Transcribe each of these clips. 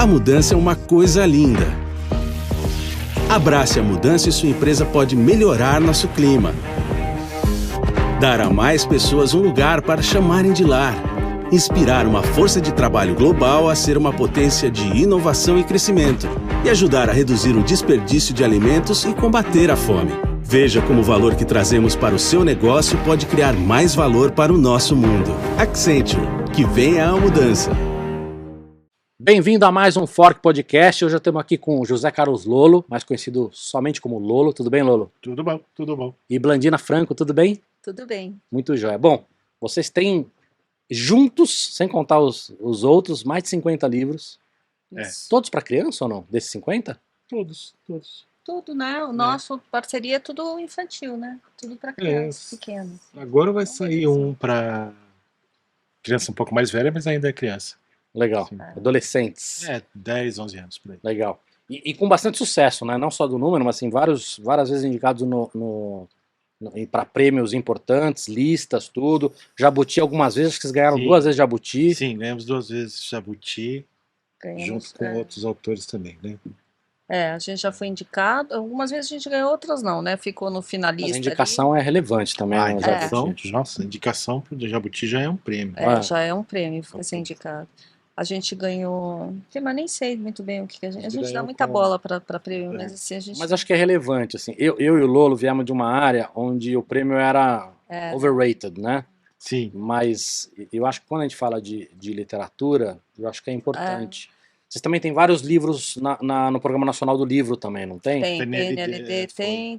A mudança é uma coisa linda. Abrace a mudança e sua empresa pode melhorar nosso clima. Dar a mais pessoas um lugar para chamarem de lar. Inspirar uma força de trabalho global a ser uma potência de inovação e crescimento. E ajudar a reduzir o desperdício de alimentos e combater a fome. Veja como o valor que trazemos para o seu negócio pode criar mais valor para o nosso mundo. Accenture, que venha a mudança. Bem-vindo a mais um Fork Podcast. Hoje eu estamos aqui com o José Carlos Lolo, mais conhecido somente como Lolo. Tudo bem, Lolo? Tudo bom, tudo bom. E Blandina Franco, tudo bem? Tudo bem. Muito jóia. Bom, vocês têm juntos, sem contar os outros, mais de 50 livros. Isso. Todos para criança ou não? Desses 50? Todos. Tudo, né? O nosso parceria é tudo infantil, né? Tudo para crianças pequenas. Agora vai sair um para criança um pouco mais velha, mas ainda é criança. Legal. Sim. Adolescentes. 10, 11 anos por aí. Legal. E com bastante sucesso, né? Não só do número, mas assim, várias vezes indicados para prêmios importantes, listas, tudo. Jabuti algumas vezes, acho que vocês ganharam 2 vezes Jabuti. Sim, ganhamos 2 vezes Jabuti, Ganhamos, junto com outros autores também, né? a gente já foi indicado. Algumas vezes a gente ganhou, outras não, né? Ficou no finalista. Mas a indicação é relevante também. A né? indicação, nossa, a indicação pro Jabuti já é um prêmio. Já é um prêmio ser indicado. A gente ganhou. Mas nem sei muito bem o que a gente. A gente dá muita bola para prêmio, mas assim a gente. Mas acho que é relevante, assim. Eu e o Lolo viemos de uma área onde o prêmio era overrated, né? Sim. Mas eu acho que quando a gente fala de literatura, eu acho que é importante. Vocês também têm vários livros no Programa Nacional do Livro também, não tem? Tem, PNLD,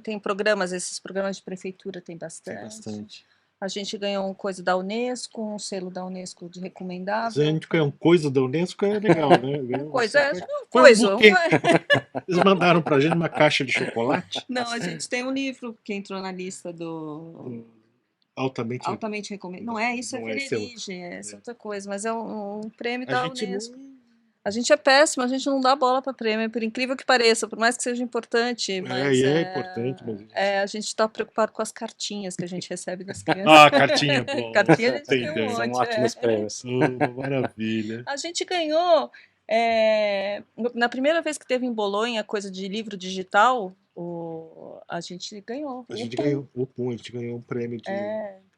tem programas, esses programas de prefeitura tem bastante. Tem bastante. A gente ganhou uma coisa da Unesco, um selo da Unesco de recomendável. A gente ganhou coisa da Unesco, é legal, né? Coisa. buquê. Eles mandaram pra gente uma caixa de chocolate. Não, a gente tem um livro que entrou na lista do Altamente recomendado. Não é isso, não é é seu. Venerige, é outra coisa, mas é um prêmio A da gente Unesco. A gente é péssimo, a gente não dá bola para prêmio, por incrível que pareça, por mais que seja importante. Mas é importante, mas a gente está preocupado com as cartinhas que a gente recebe das crianças. Cartinha, pô. Cartinha a gente Tem tem um ideia. São monte. ótimos prêmios. Maravilha. A gente ganhou, na primeira vez que teve em Bolonha coisa de livro digital, a gente ganhou. A gente ganhou o PUM, a gente ganhou um prêmio de...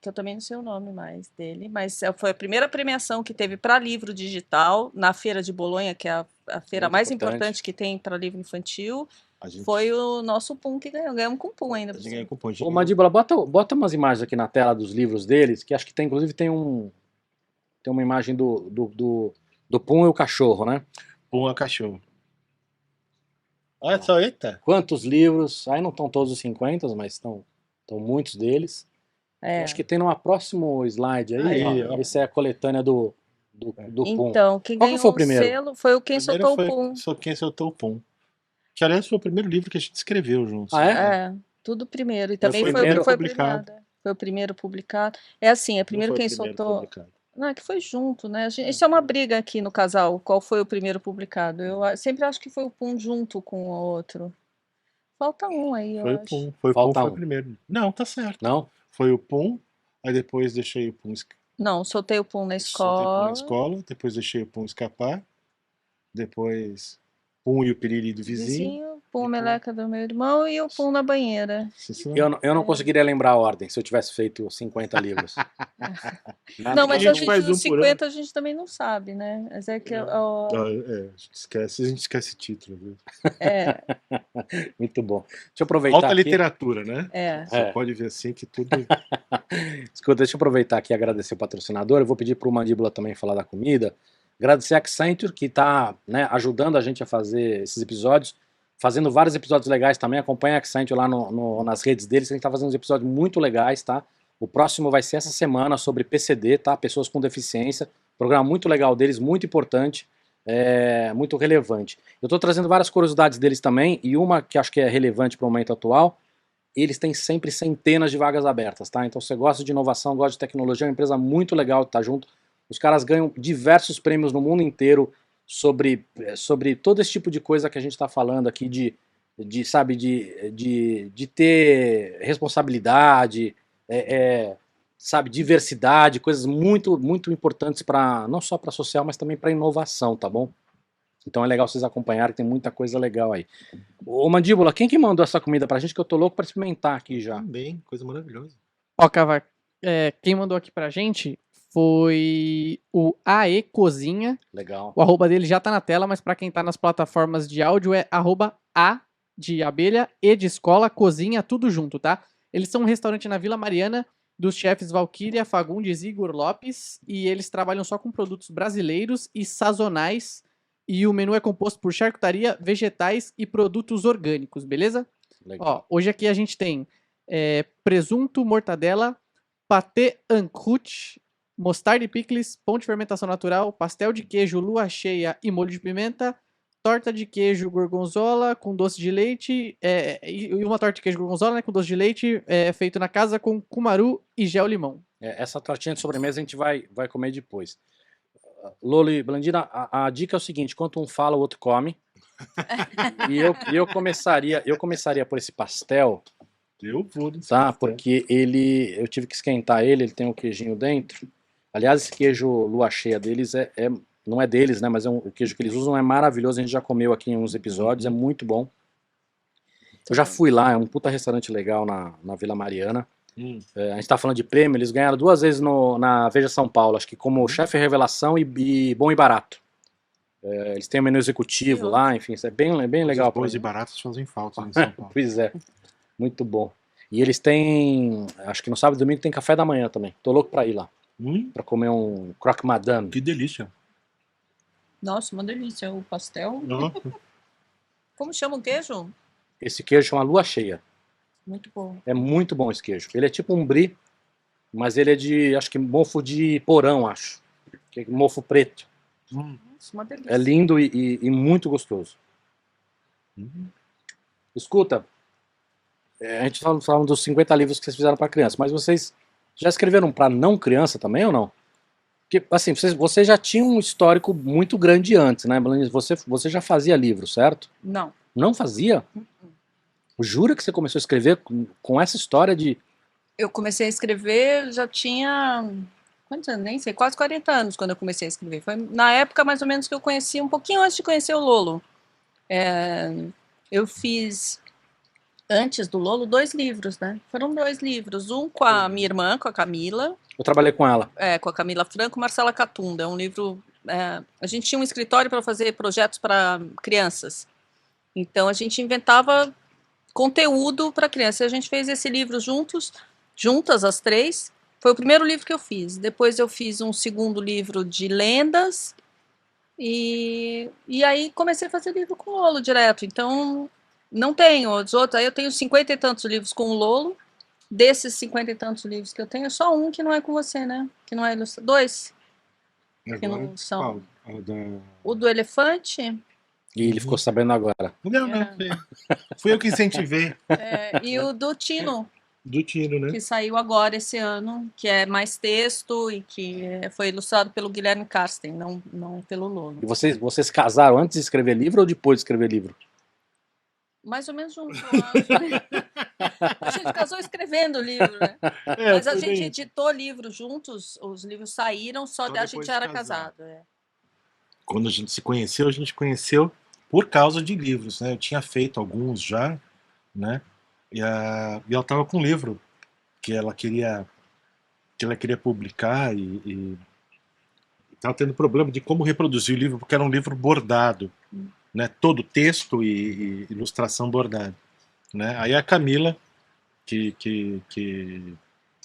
que eu também não sei o nome mais dele, mas foi a primeira premiação que teve para livro digital na Feira de Bolonha, que é a feira Muito mais importante. importante que tem para livro infantil. A gente, Foi o nosso PUM que ganhou. Ganhamos com PUM ainda. a gente ganhou com o PUM. Ô, Mandíbula, bota umas imagens aqui na tela dos livros deles, que acho que inclusive tem uma imagem do Pum e o cachorro, né? PUM é cachorro. Olha só, eita. Quantos livros? Aí não estão todos os 50, mas estão muitos deles. Acho que tem numa próximo slide aí, ó. Esse é a coletânea do Pum. Então, quem Qual que ganhou foi o o primeiro? selo foi o Quem Soltou o Pum. Quem Soltou o Pum. Que, aliás, foi o primeiro livro que a gente escreveu juntos. Tudo primeiro. E também foi o foi primeiro o que foi publicado. premiado. Foi o primeiro publicado. É assim, primeiro quem soltou... Publicado. Não, é que foi junto, né? Isso é uma briga aqui no casal, qual foi o primeiro publicado. Eu sempre acho que foi o Pum junto com o outro. Falta um aí, Foi eu o acho. Pum. Foi o primeiro. Não, tá certo. Não? Foi o Pum, aí depois deixei o Pum... Não, soltei o Pum na Soltei o Pum escola. na escola, depois deixei o Pum escapar, depois Pum e o Piriri do vizinho. Pum Meleca do meu irmão e o Pum na banheira. Eu não conseguiria lembrar a ordem se eu tivesse feito 50 livros. Não, mas a gente faz os um por 50 a gente também não sabe, né? Mas é que a gente esquece título. Viu? Muito bom. Deixa eu aproveitar Alta aqui. literatura, né? Você É. pode ver assim que tudo... Escuta, deixa eu aproveitar aqui e agradecer o patrocinador. Eu vou pedir para o Mandíbula também falar da comida. Agradecer a Accenture, que está ajudando a gente a fazer esses episódios, fazendo vários episódios legais também. Acompanha a Accenture lá nas redes deles, que a gente está fazendo uns episódios muito legais, tá? O próximo vai ser essa semana sobre PCD, tá? Pessoas com deficiência. Programa muito legal deles, muito importante, muito relevante. Eu estou trazendo várias curiosidades deles também, e uma que acho que é relevante para o momento atual, eles têm sempre centenas de vagas abertas, tá? Então, se você gosta de inovação, gosta de tecnologia, é uma empresa muito legal de estar junto. Os caras ganham diversos prêmios no mundo inteiro sobre todo esse tipo de coisa que a gente está falando aqui, de ter responsabilidade, diversidade, coisas muito, muito importantes para não só para social, mas também para inovação, tá bom? Então é legal vocês acompanharem, tem muita coisa legal aí. Ô Mandíbula, quem que mandou essa comida pra gente que eu tô louco pra experimentar aqui já? Também, coisa maravilhosa. Ó, Cavaco, quem mandou aqui pra gente foi o AE Cozinha. Legal. O arroba dele já tá na tela, mas pra quem tá nas plataformas de áudio é @A de abelha, E de escola, cozinha, tudo junto, tá? Eles são um restaurante na Vila Mariana, dos chefes Valquíria, Fagundes e Igor Lopes, e eles trabalham só com produtos brasileiros e sazonais, e o menu é composto por charcutaria, vegetais e produtos orgânicos, beleza? Legal. Ó, hoje aqui a gente tem presunto, mortadela, patê ancrute, mostarda e picles, pão de fermentação natural, pastel de queijo, lua cheia e molho de pimenta, torta de queijo gorgonzola com doce de leite, e uma torta de queijo gorgonzola, né, com doce de leite, feito na casa com cumaru e gel limão. Essa tortinha de sobremesa a gente vai comer depois. Lolo e Blandina, a dica é o seguinte, enquanto um fala, o outro come. E eu começaria por esse pastel, Eu vou. tá? Porque eu tive que esquentar ele tem um queijinho dentro. Aliás, esse queijo lua cheia deles não é deles, né? Mas o queijo que eles usam é maravilhoso. A gente já comeu aqui em uns episódios, é muito bom. Eu já fui lá, é um puta restaurante legal na Vila Mariana. A gente tá falando de prêmio, eles ganharam 2 vezes na Veja São Paulo, acho que como chefe revelação e bom e barato. Eles têm o menu executivo lá, enfim, isso é bem legal. Boas e baratas fazem falta em São Paulo. Pois é, muito bom. E eles têm, acho que no sábado e domingo tem café da manhã também. Tô louco pra ir lá, pra comer um croque madame. Que delícia. Nossa, uma delícia. O pastel. Uhum. Como chama o queijo? Esse queijo chama lua cheia. Muito bom. É muito bom esse queijo. Ele é tipo um brie, mas ele é de, acho que mofo de porão, acho. Que é mofo preto. Nossa, uma delícia. É lindo e muito gostoso. Escuta, a gente falando dos 50 livros que vocês fizeram para criança, mas vocês já escreveram para não criança também ou não? Porque, assim, você já tinha um histórico muito grande antes, né, Blandina? Você já fazia livro, certo? Não. Não fazia? Jura que você começou a escrever com essa história de... Eu comecei a escrever, já tinha... Quantos anos? Nem sei, quase 40 anos quando eu comecei a escrever. Foi na época, mais ou menos, que eu conheci, um pouquinho antes de conhecer o Lolo. Eu fiz, antes do Lolo, 2 livros, né? Foram 2 livros. Um com a minha irmã, com a Camila. Eu trabalhei com ela. Com a Camila Franco, Marcela Catunda. É um livro... a gente tinha um escritório para fazer projetos para crianças. Então, a gente inventava conteúdo para criança. A gente fez esse livro juntas as 3. Foi o primeiro livro que eu fiz. Depois eu fiz um segundo livro de lendas. E aí comecei a fazer livro com o Lolo direto. Então, não tenho os outros. Aí eu tenho 50 e tantos livros com o Lolo. Desses 50 e tantos livros que eu tenho, só um que não é com você, né? Que não é ilustrado. 2 que não são. O do elefante. E ele ficou sabendo agora. Não, fui eu que incentivei. E o do Tino. Do Tino, né? Que saiu agora esse ano, que é mais texto e que foi ilustrado pelo Guilherme Karsten, não pelo Lolo. E vocês casaram antes de escrever livro ou depois de escrever livro? Mais ou menos junto, eu acho. A gente casou escrevendo o livro, né? Mas a gente editou livros juntos, os livros saíram, só a gente já era casado. Quando a gente se conheceu, por causa de livros, né? Eu tinha feito alguns já, né? E ela estava com um livro que ela queria publicar e estava tendo problema de como reproduzir o livro, porque era um livro bordado, né? Todo texto e ilustração bordada, né? Aí a Camila,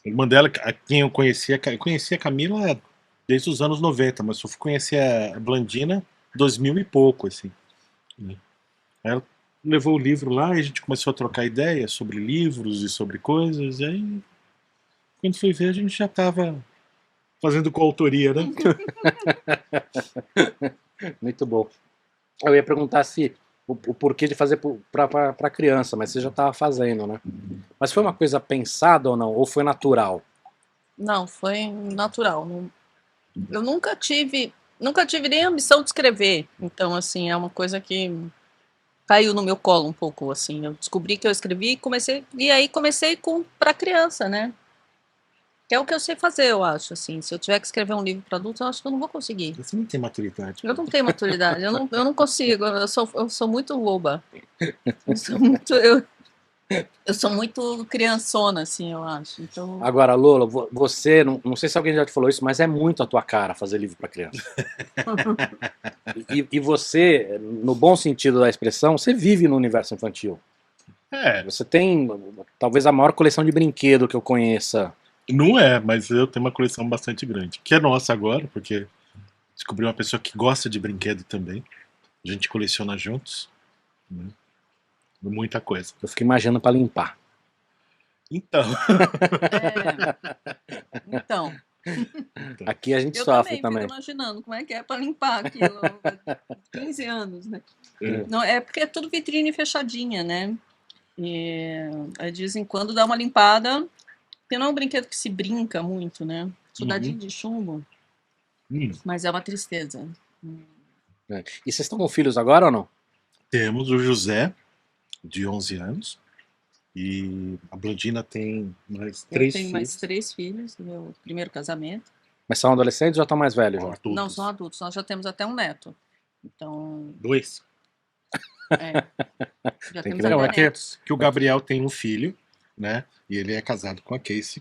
irmã dela, quem eu conhecia a Camila desde os anos 90, mas só fui conhecer a Blandina 2000 e pouco, assim, né? Ela levou o livro lá e a gente começou a trocar ideias sobre livros e sobre coisas, e aí, quando foi ver, a gente já estava fazendo coautoria, né? Muito bom. Eu ia perguntar se o porquê de fazer para criança, mas você já estava fazendo, né? Mas foi uma coisa pensada ou não? Ou foi natural? Não, foi natural. Eu nunca tive nem a ambição de escrever. Então, assim, é uma coisa que caiu no meu colo um pouco, assim. Eu descobri que eu escrevi e comecei para criança, né? Que é o que eu sei fazer, eu acho, assim. Se eu tiver que escrever um livro para adultos, eu acho que eu não vou conseguir. Você não tem maturidade. Eu não tenho maturidade, eu não consigo, eu sou muito boba. Eu sou muito criançona, assim, eu acho. Então, Agora, Lola, você, não sei se alguém já te falou isso, mas é muito a tua cara fazer livro para criança. E você, no bom sentido da expressão, você vive no universo infantil. É, Você tem talvez a maior coleção de brinquedo que eu conheça. não é, mas eu tenho uma coleção bastante grande. Que é nossa agora, porque descobri uma pessoa que gosta de brinquedo também. A gente coleciona juntos. Né? Muita coisa. Eu fico imaginando para limpar. Então, então, Aqui a gente eu sofre também também. fico imaginando como é que é para limpar aquilo. 15 anos, né? É. Não, é porque é tudo vitrine fechadinha, né? E aí, de vez em quando dá uma limpada, porque não é um brinquedo que se brinca muito, né? Soldadinho de chumbo, mas é uma tristeza. É. E vocês estão com filhos agora ou não? temos o José, de 11 anos. E a Blandina tem mais Eu 3 tenho filhos. mais 3 filhos do meu primeiro casamento. Mas são adolescentes ou já estão mais velhos? Já? Adultos. Não, são adultos, nós já temos até um neto. Então, 2. já Tem temos que Não, até é que, netos. que o Gabriel tem um filho, né? E ele é casado com a Casey,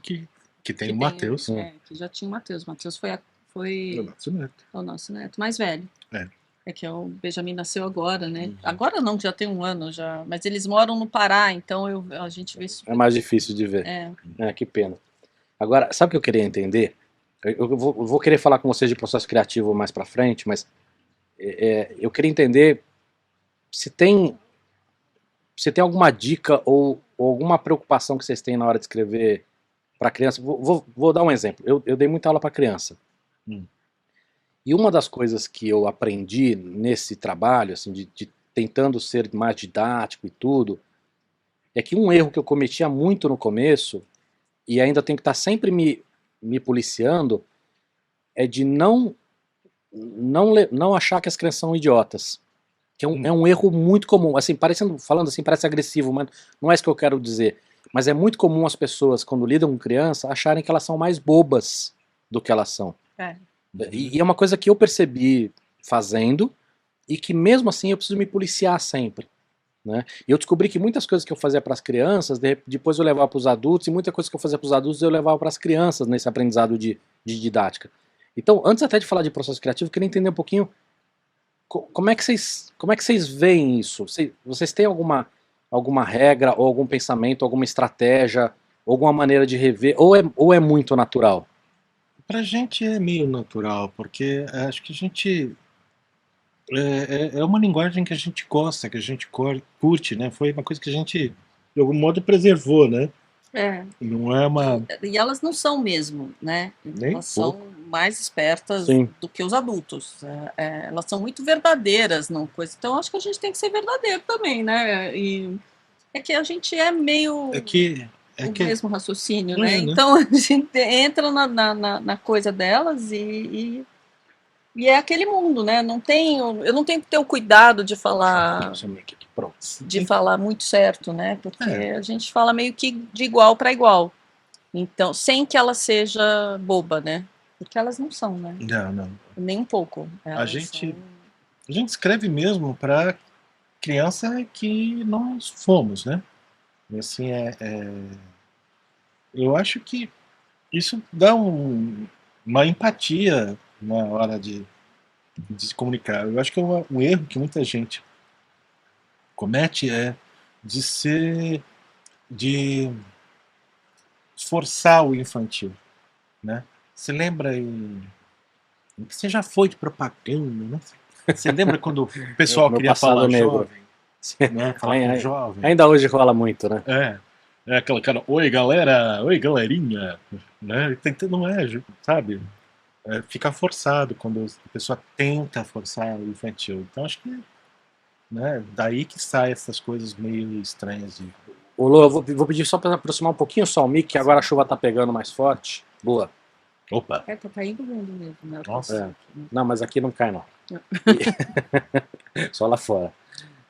que tem o Matheus. Que já tinha o Matheus. O Matheus foi O nosso neto. o nosso neto mais velho. É. É que o Benjamin nasceu agora, né? Agora não, que já tem um ano já. Mas eles moram no Pará, então a gente vê isso. É mais difícil de ver. É. Que pena. Agora, sabe o que eu queria entender? Eu vou querer falar com vocês de processo criativo mais pra frente, mas eu queria entender se tem alguma dica ou alguma preocupação que vocês têm na hora de escrever para criança. Vou dar um exemplo. Eu dei muita aula para criança. E uma das coisas que eu aprendi nesse trabalho, assim, de tentando ser mais didático e tudo, é que um erro que eu cometia muito no começo, e ainda tenho que estar sempre me policiando, é de não achar que as crianças são idiotas. Que é um erro muito comum. Assim, falando assim, parece agressivo, mas não é isso que eu quero dizer. Mas é muito comum as pessoas, quando lidam com criança, acharem que elas são mais bobas do que elas são. E é uma coisa que eu percebi fazendo, e que mesmo assim eu preciso me policiar sempre. Né? E eu descobri que muitas coisas que eu fazia para as crianças, depois eu levava para os adultos, e muita coisa que eu fazia para os adultos eu levava para as crianças nesse aprendizado de didática. Então, antes até de falar de processo criativo, eu queria entender um pouquinho como é que vocês veem isso? Vocês têm alguma regra, ou algum pensamento, alguma estratégia, alguma maneira de rever, ou é muito natural? Pra gente é meio natural, porque acho que a gente. É uma linguagem que a gente gosta, que a gente curte, né? Foi uma coisa que a gente, de algum modo, preservou, né? Não é uma. E elas não são mesmo, né? Nem Elas são mais espertas Sim. do que os adultos. Elas são muito verdadeiras, não coisa. Então acho que a gente tem que ser verdadeiro também, né? E é que a gente é meio o mesmo raciocínio, né? Então a gente entra na coisa delas e é aquele mundo, né? Eu não tenho que ter o cuidado de falar muito certo, né? Porque a gente fala meio que de igual para igual. Então, sem que ela seja boba, né? Porque elas não são, né? Não. Nem um pouco. A gente escreve mesmo para criança que nós fomos, né? E assim, eu acho que isso dá uma empatia na hora de se comunicar. Eu acho que um erro que muita gente comete é de forçar o infantil, né? Você lembra você já foi de propaganda, né? Você lembra quando o pessoal queria falar jovem? Né? Falar com jovem. Ainda hoje rola muito, né? É aquela cara, oi galera, oi galerinha, né? Não sabe? Fica forçado quando a pessoa tenta forçar o infantil. Então acho que, né, daí que saem essas coisas meio estranhas. Ô Lô, eu vou pedir só para aproximar um pouquinho só o mic, que agora a chuva tá pegando mais forte. Boa. Opa. Tá caindo mesmo, né? Nossa. Não, mas aqui não cai não. Só lá fora.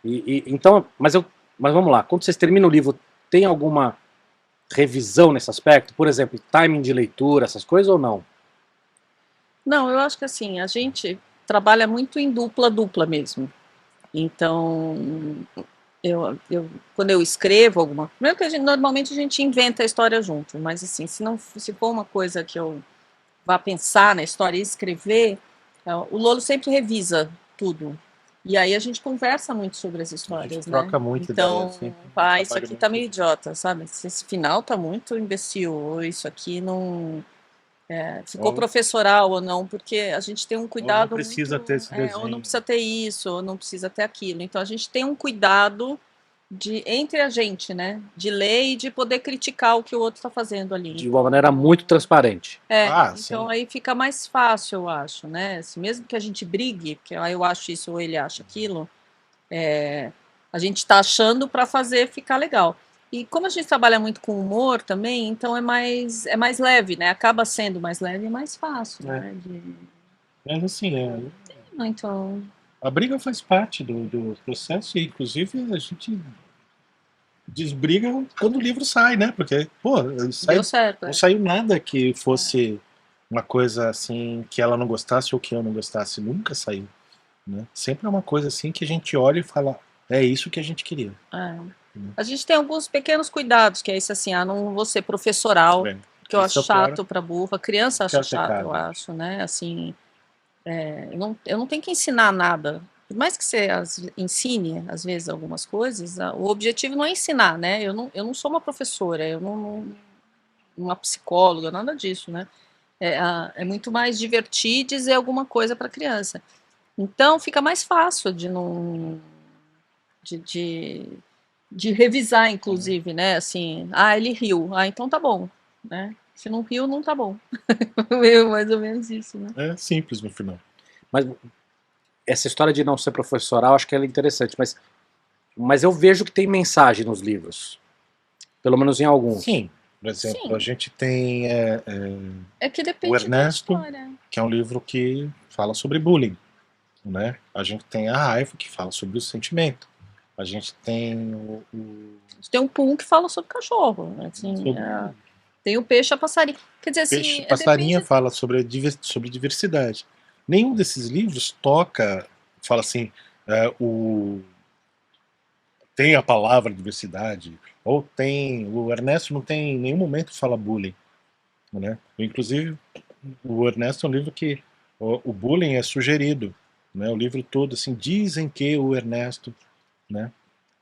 Então, mas vamos lá. Quando vocês terminam o livro, tem alguma revisão nesse aspecto? Por exemplo, timing de leitura, essas coisas ou não? Não, eu acho que assim, a gente trabalha muito em dupla mesmo. Então, quando eu escrevo alguma coisa, primeiro que normalmente a gente inventa a história junto, mas assim, se for uma coisa que eu vá pensar na história e escrever, o Lolo sempre revisa tudo. E aí a gente conversa muito sobre as histórias, né? Troca muito Então, ideia, assim. isso aqui tá meio idiota, sabe? Esse final tá muito imbecil, ou isso aqui não... ficou Ou- professoral ou não, porque a gente tem um cuidado não precisa muito, ter esse ou não desenho. precisa ter isso, ou não precisa ter aquilo. Então a gente tem um cuidado entre a gente, né? De ler e de poder criticar o que o outro está fazendo ali. De uma maneira muito transparente. Ah, Então sim. aí fica mais fácil, eu acho, né? Assim, mesmo que a gente brigue, porque aí eu acho isso ou ele acha aquilo, a gente está achando para fazer ficar legal. E como a gente trabalha muito com humor também, então é mais leve, né? Acaba sendo mais leve e mais fácil, né? Mas assim, Então, a briga faz parte do processo e, inclusive, a gente desbriga quando o livro sai, né? Porque, pô, deu certo. não saiu nada que fosse uma coisa assim que ela não gostasse ou que eu não gostasse. Nunca saiu, né? Sempre é uma coisa assim que a gente olha e fala, é isso que a gente queria. A gente tem alguns pequenos cuidados, que é isso assim, não vou ser professoral, que eu Isso acho é o pior. chato para burra, criança acha Pior chato, pecado. eu acho, né? Assim, eu não tenho que ensinar nada. Por mais que você ensine, às vezes, algumas coisas, o objetivo não é ensinar, né? Eu não sou uma professora, eu não uma psicóloga, nada disso, né? É muito mais divertir dizer alguma coisa para a criança. Então, fica mais fácil de não... de revisar, inclusive, né? Assim, ele riu. Então tá bom, né? Se não riu, não tá bom. Mais ou menos isso, né? É simples no final. Mas essa história de não ser professoral, acho que ela é interessante, mas eu vejo que tem mensagem nos livros. Pelo menos em alguns. Sim. Por exemplo, Sim. a gente tem que depende o Ernesto, da história. que é um livro que fala sobre bullying, né? A gente tem a Raiva, que fala sobre o sentimento. A gente tem Tem um Pum que fala sobre cachorro, assim, tem o Peixe a Passarinho. Quer dizer, assim, Passarinha depende... fala sobre diversidade. Nenhum desses livros fala assim, tem a palavra diversidade, ou o Ernesto não tem em nenhum momento fala bullying, né? Inclusive, o Ernesto é um livro que o bullying é sugerido, né? O livro todo, assim, dizem que o Ernesto, né?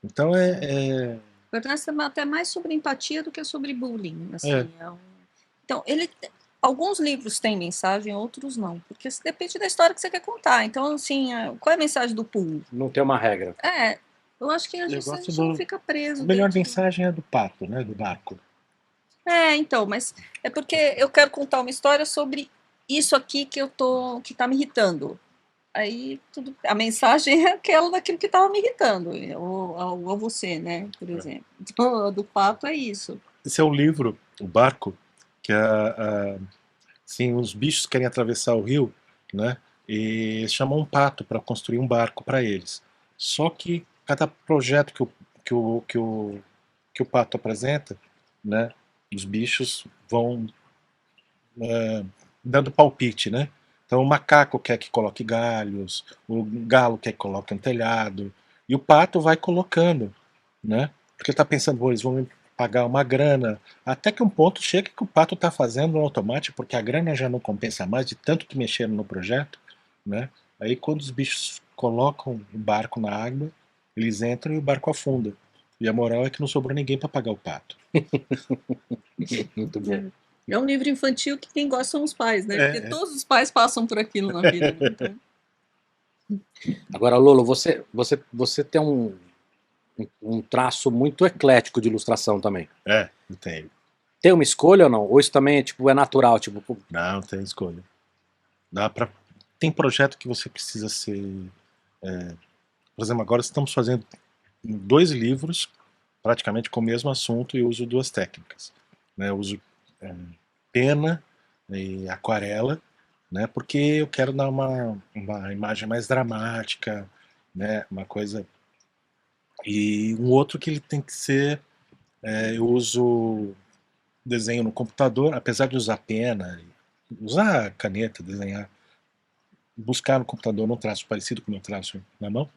Então O Ernesto é até mais sobre empatia do que sobre bullying, assim. Então, alguns livros têm mensagem, outros não, porque depende da história que você quer contar. Então, assim, qual é a mensagem do Pum? Não tem uma regra. Eu acho que a gente não fica preso. A melhor mensagem é do pato, né? Do barco. Então, mas é porque eu quero contar uma história sobre isso aqui que tá me irritando. Aí a mensagem é aquela daquilo que estava me irritando, ou você, né, por exemplo. Então, do pato é isso. Esse é um livro, O Barco, que assim, os bichos querem atravessar o rio, né? E eles chamam um pato para construir um barco para eles. Só que cada projeto que o pato apresenta, né? Os bichos vão dando palpite, né? Então o macaco quer que coloque galhos, o galo quer que coloque um telhado, e o pato vai colocando, né? Porque está pensando, eles vão pagar uma grana, até que um ponto chega que o pato está fazendo no automático, porque a grana já não compensa mais de tanto que mexeram no projeto, né? Aí quando os bichos colocam o barco na água, eles entram e o barco afunda. E a moral é que não sobrou ninguém para pagar o pato. Muito bom. É um livro infantil que quem gosta são os pais, né? Porque todos os pais passam por aquilo na vida. Né? Então... Agora, Lolo, você tem um traço muito eclético de ilustração também. Eu tenho. Tem uma escolha ou não? Ou isso também é natural? Tipo... Não tem escolha. Tem projeto que você precisa ser... Por exemplo, agora estamos fazendo 2 livros praticamente com o mesmo assunto e uso 2 técnicas. Né? Eu uso pena e aquarela, né? Porque eu quero dar uma imagem mais dramática, né? Uma coisa... E um outro que ele tem que ser... eu uso desenho no computador, apesar de usar pena, usar caneta, desenhar, buscar no computador um traço parecido com o meu traço na mão,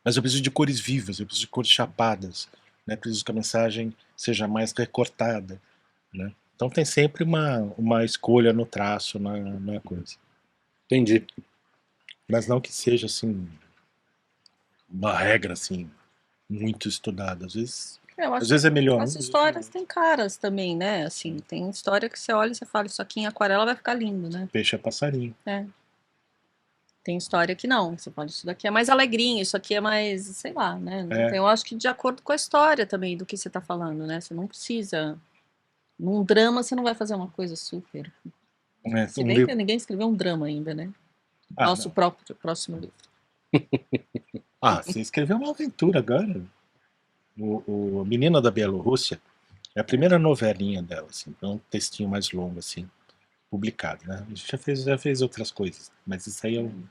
mas eu preciso de cores vivas, eu preciso de cores chapadas, né? Preciso que a mensagem seja mais recortada, né? Então tem sempre uma escolha no traço, na coisa. Entendi. Mas não que seja assim uma regra assim muito estudada. Às vezes Eu acho Às vezes é melhor as um, às vezes é histórias outro. têm caras também, né? Assim, tem história que você olha e você fala, isso aqui em aquarela vai ficar lindo, né? Peixe é passarinho. É. Tem história que não. Você fala, isso daqui é mais alegrinho, isso aqui é mais, sei lá, né? É. Então, eu acho que de acordo com a história também do que você tá falando, né? Você não precisa. Num drama, você não vai fazer uma coisa super. É, Se um bem livro... que ninguém escreveu um drama ainda, né? Ah, Nosso não. próximo livro. Você escreveu uma aventura agora. O Menina da Bielorrússia é a primeira novelinha dela, assim, é um textinho mais longo, assim, publicado, né? A gente já fez outras coisas, mas isso aí é um...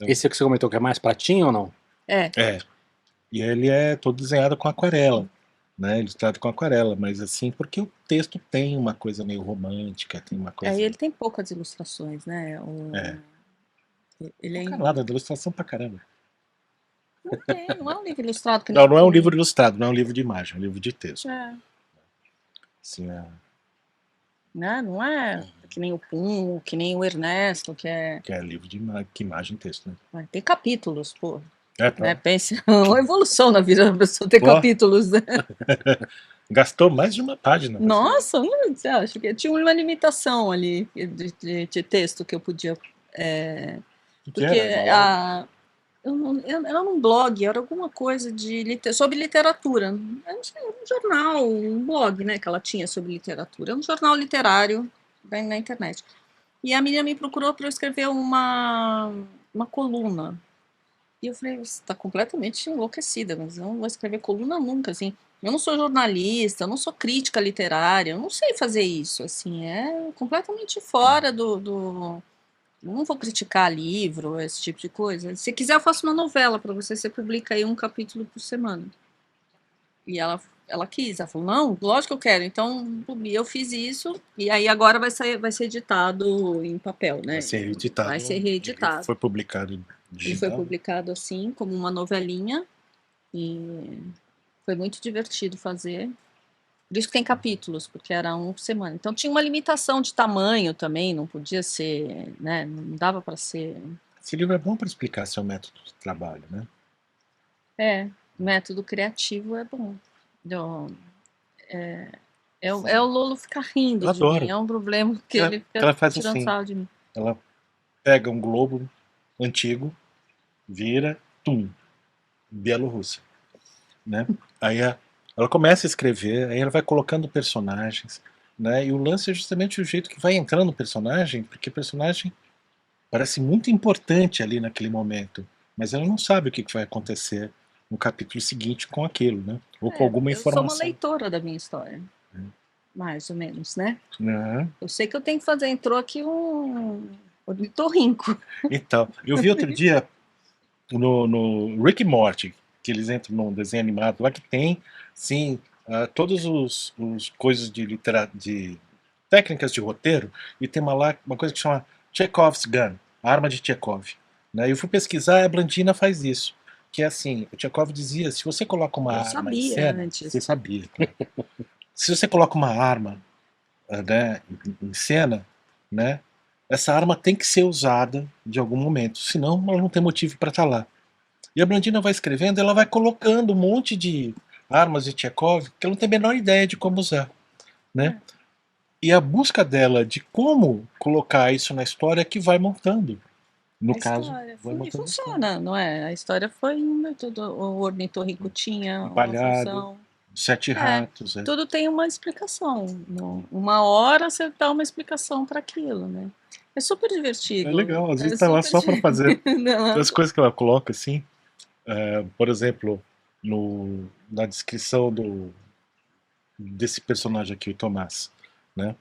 Esse que você comentou que é mais pratinho ou não? É. É. E ele é todo desenhado com aquarela, né? Ilustrado com aquarela, mas assim, porque o texto tem uma coisa meio romântica, tem uma coisa... E ele tem poucas ilustrações, né? É. Ele Não é nada, de ilustração pra caramba. não é um livro ilustrado que Não, nem não é um tem. livro ilustrado, não é um livro de imagem, é um livro de texto. É. Assim, Né? Não é que nem o Pum, que nem o Ernesto, que é. que é livro de imagem e texto, né? Tem capítulos, pô. É, Né? tá. Pense, uma evolução na vida da pessoa ter Pô. capítulos, né? Gastou mais de uma página. Nossa, você acha que tinha uma limitação ali de texto que eu podia. Porque era num blog, era alguma coisa sobre literatura. Eu não sei, um jornal, um blog, né, que ela tinha sobre literatura. Um jornal literário na internet. E a menina me procurou para eu escrever uma coluna. E eu falei, você está completamente enlouquecida, mas eu não vou escrever coluna nunca, assim. Eu não sou jornalista, eu não sou crítica literária, eu não sei fazer isso, assim, é completamente fora do... Não vou criticar livro, esse tipo de coisa. Se quiser, eu faço uma novela para você publica aí um capítulo por semana. E ela quis, ela falou, não, lógico que eu quero. Então, eu fiz isso, e aí agora vai ser editado em papel, né? Vai ser reeditado. Vai ser reeditado. Foi publicado digital. Ele foi publicado assim, como uma novelinha, e foi muito divertido fazer. Por isso que tem capítulos, porque era um por semana. Então tinha uma limitação de tamanho também, não podia ser, né? Não dava para ser. Esse livro é bom para explicar seu método de trabalho, né? Método criativo é bom. O Lolo ficar rindo Eu de adoro. mim, é um problema que ele fica ela faz tirando assim, sarro de mim. Ela pega um globo antigo, vira, Bielorrússia, né? Aí ela começa a escrever, aí ela vai colocando personagens, né? E o lance é justamente o jeito que vai entrando o personagem, porque o personagem parece muito importante ali naquele momento, mas ela não sabe o que vai acontecer no capítulo seguinte com aquilo, né? Ou com alguma informação. Eu sou uma leitora da minha história, mais ou menos, né? Uhum. Eu sei que eu tenho que fazer, entrou aqui um ornitorrinco. Então, eu vi outro dia no Rick e Morty, que eles entram num desenho animado lá que tem, sim, todos os coisas de técnicas de roteiro, e tem uma coisa que chama Chekhov's Gun, a arma de Chekhov. Né? Eu fui pesquisar, a Blandina faz isso, que é assim, o Chekhov dizia, se você coloca uma arma em cena... Antes. Você sabia. Tá? Se você coloca uma arma, né, em cena, né, essa arma tem que ser usada de algum momento, senão ela não tem motivo para estar lá. E a Blandina vai escrevendo, ela vai colocando um monte de armas de Chekhov que ela não tem a menor ideia de como usar, né? E a busca dela de como colocar isso na história é que vai montando. No caso, vai montando. Funciona, não é? A história foi o ornitorrinco tinha Empalhado, uma função. 7 ratos. Tudo tem uma explicação. Uma hora você dá uma explicação para aquilo, né? É super divertido. É legal, às vezes tá lá só para fazer as coisas que ela coloca assim. Por exemplo, na descrição desse personagem aqui, o Tomás, né?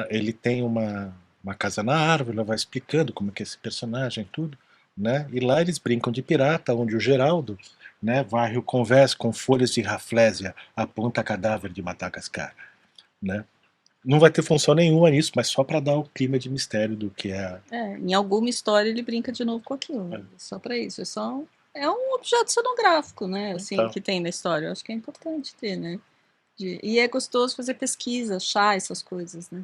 Ele tem uma casa na árvore, ela vai explicando como é que é esse personagem e tudo, né? E lá eles brincam de pirata, onde o Geraldo, né, varre o convés com folhas de raflésia, aponta cadáver de Madagascar. né? Não vai ter função nenhuma nisso, mas só para dar o clima de mistério do que é. Em alguma história ele brinca de novo com aquilo. Só para isso. É um objeto cenográfico, né? Assim, Então. que tem na história. Eu acho que é importante ter, né? E é gostoso fazer pesquisa, achar essas coisas, né?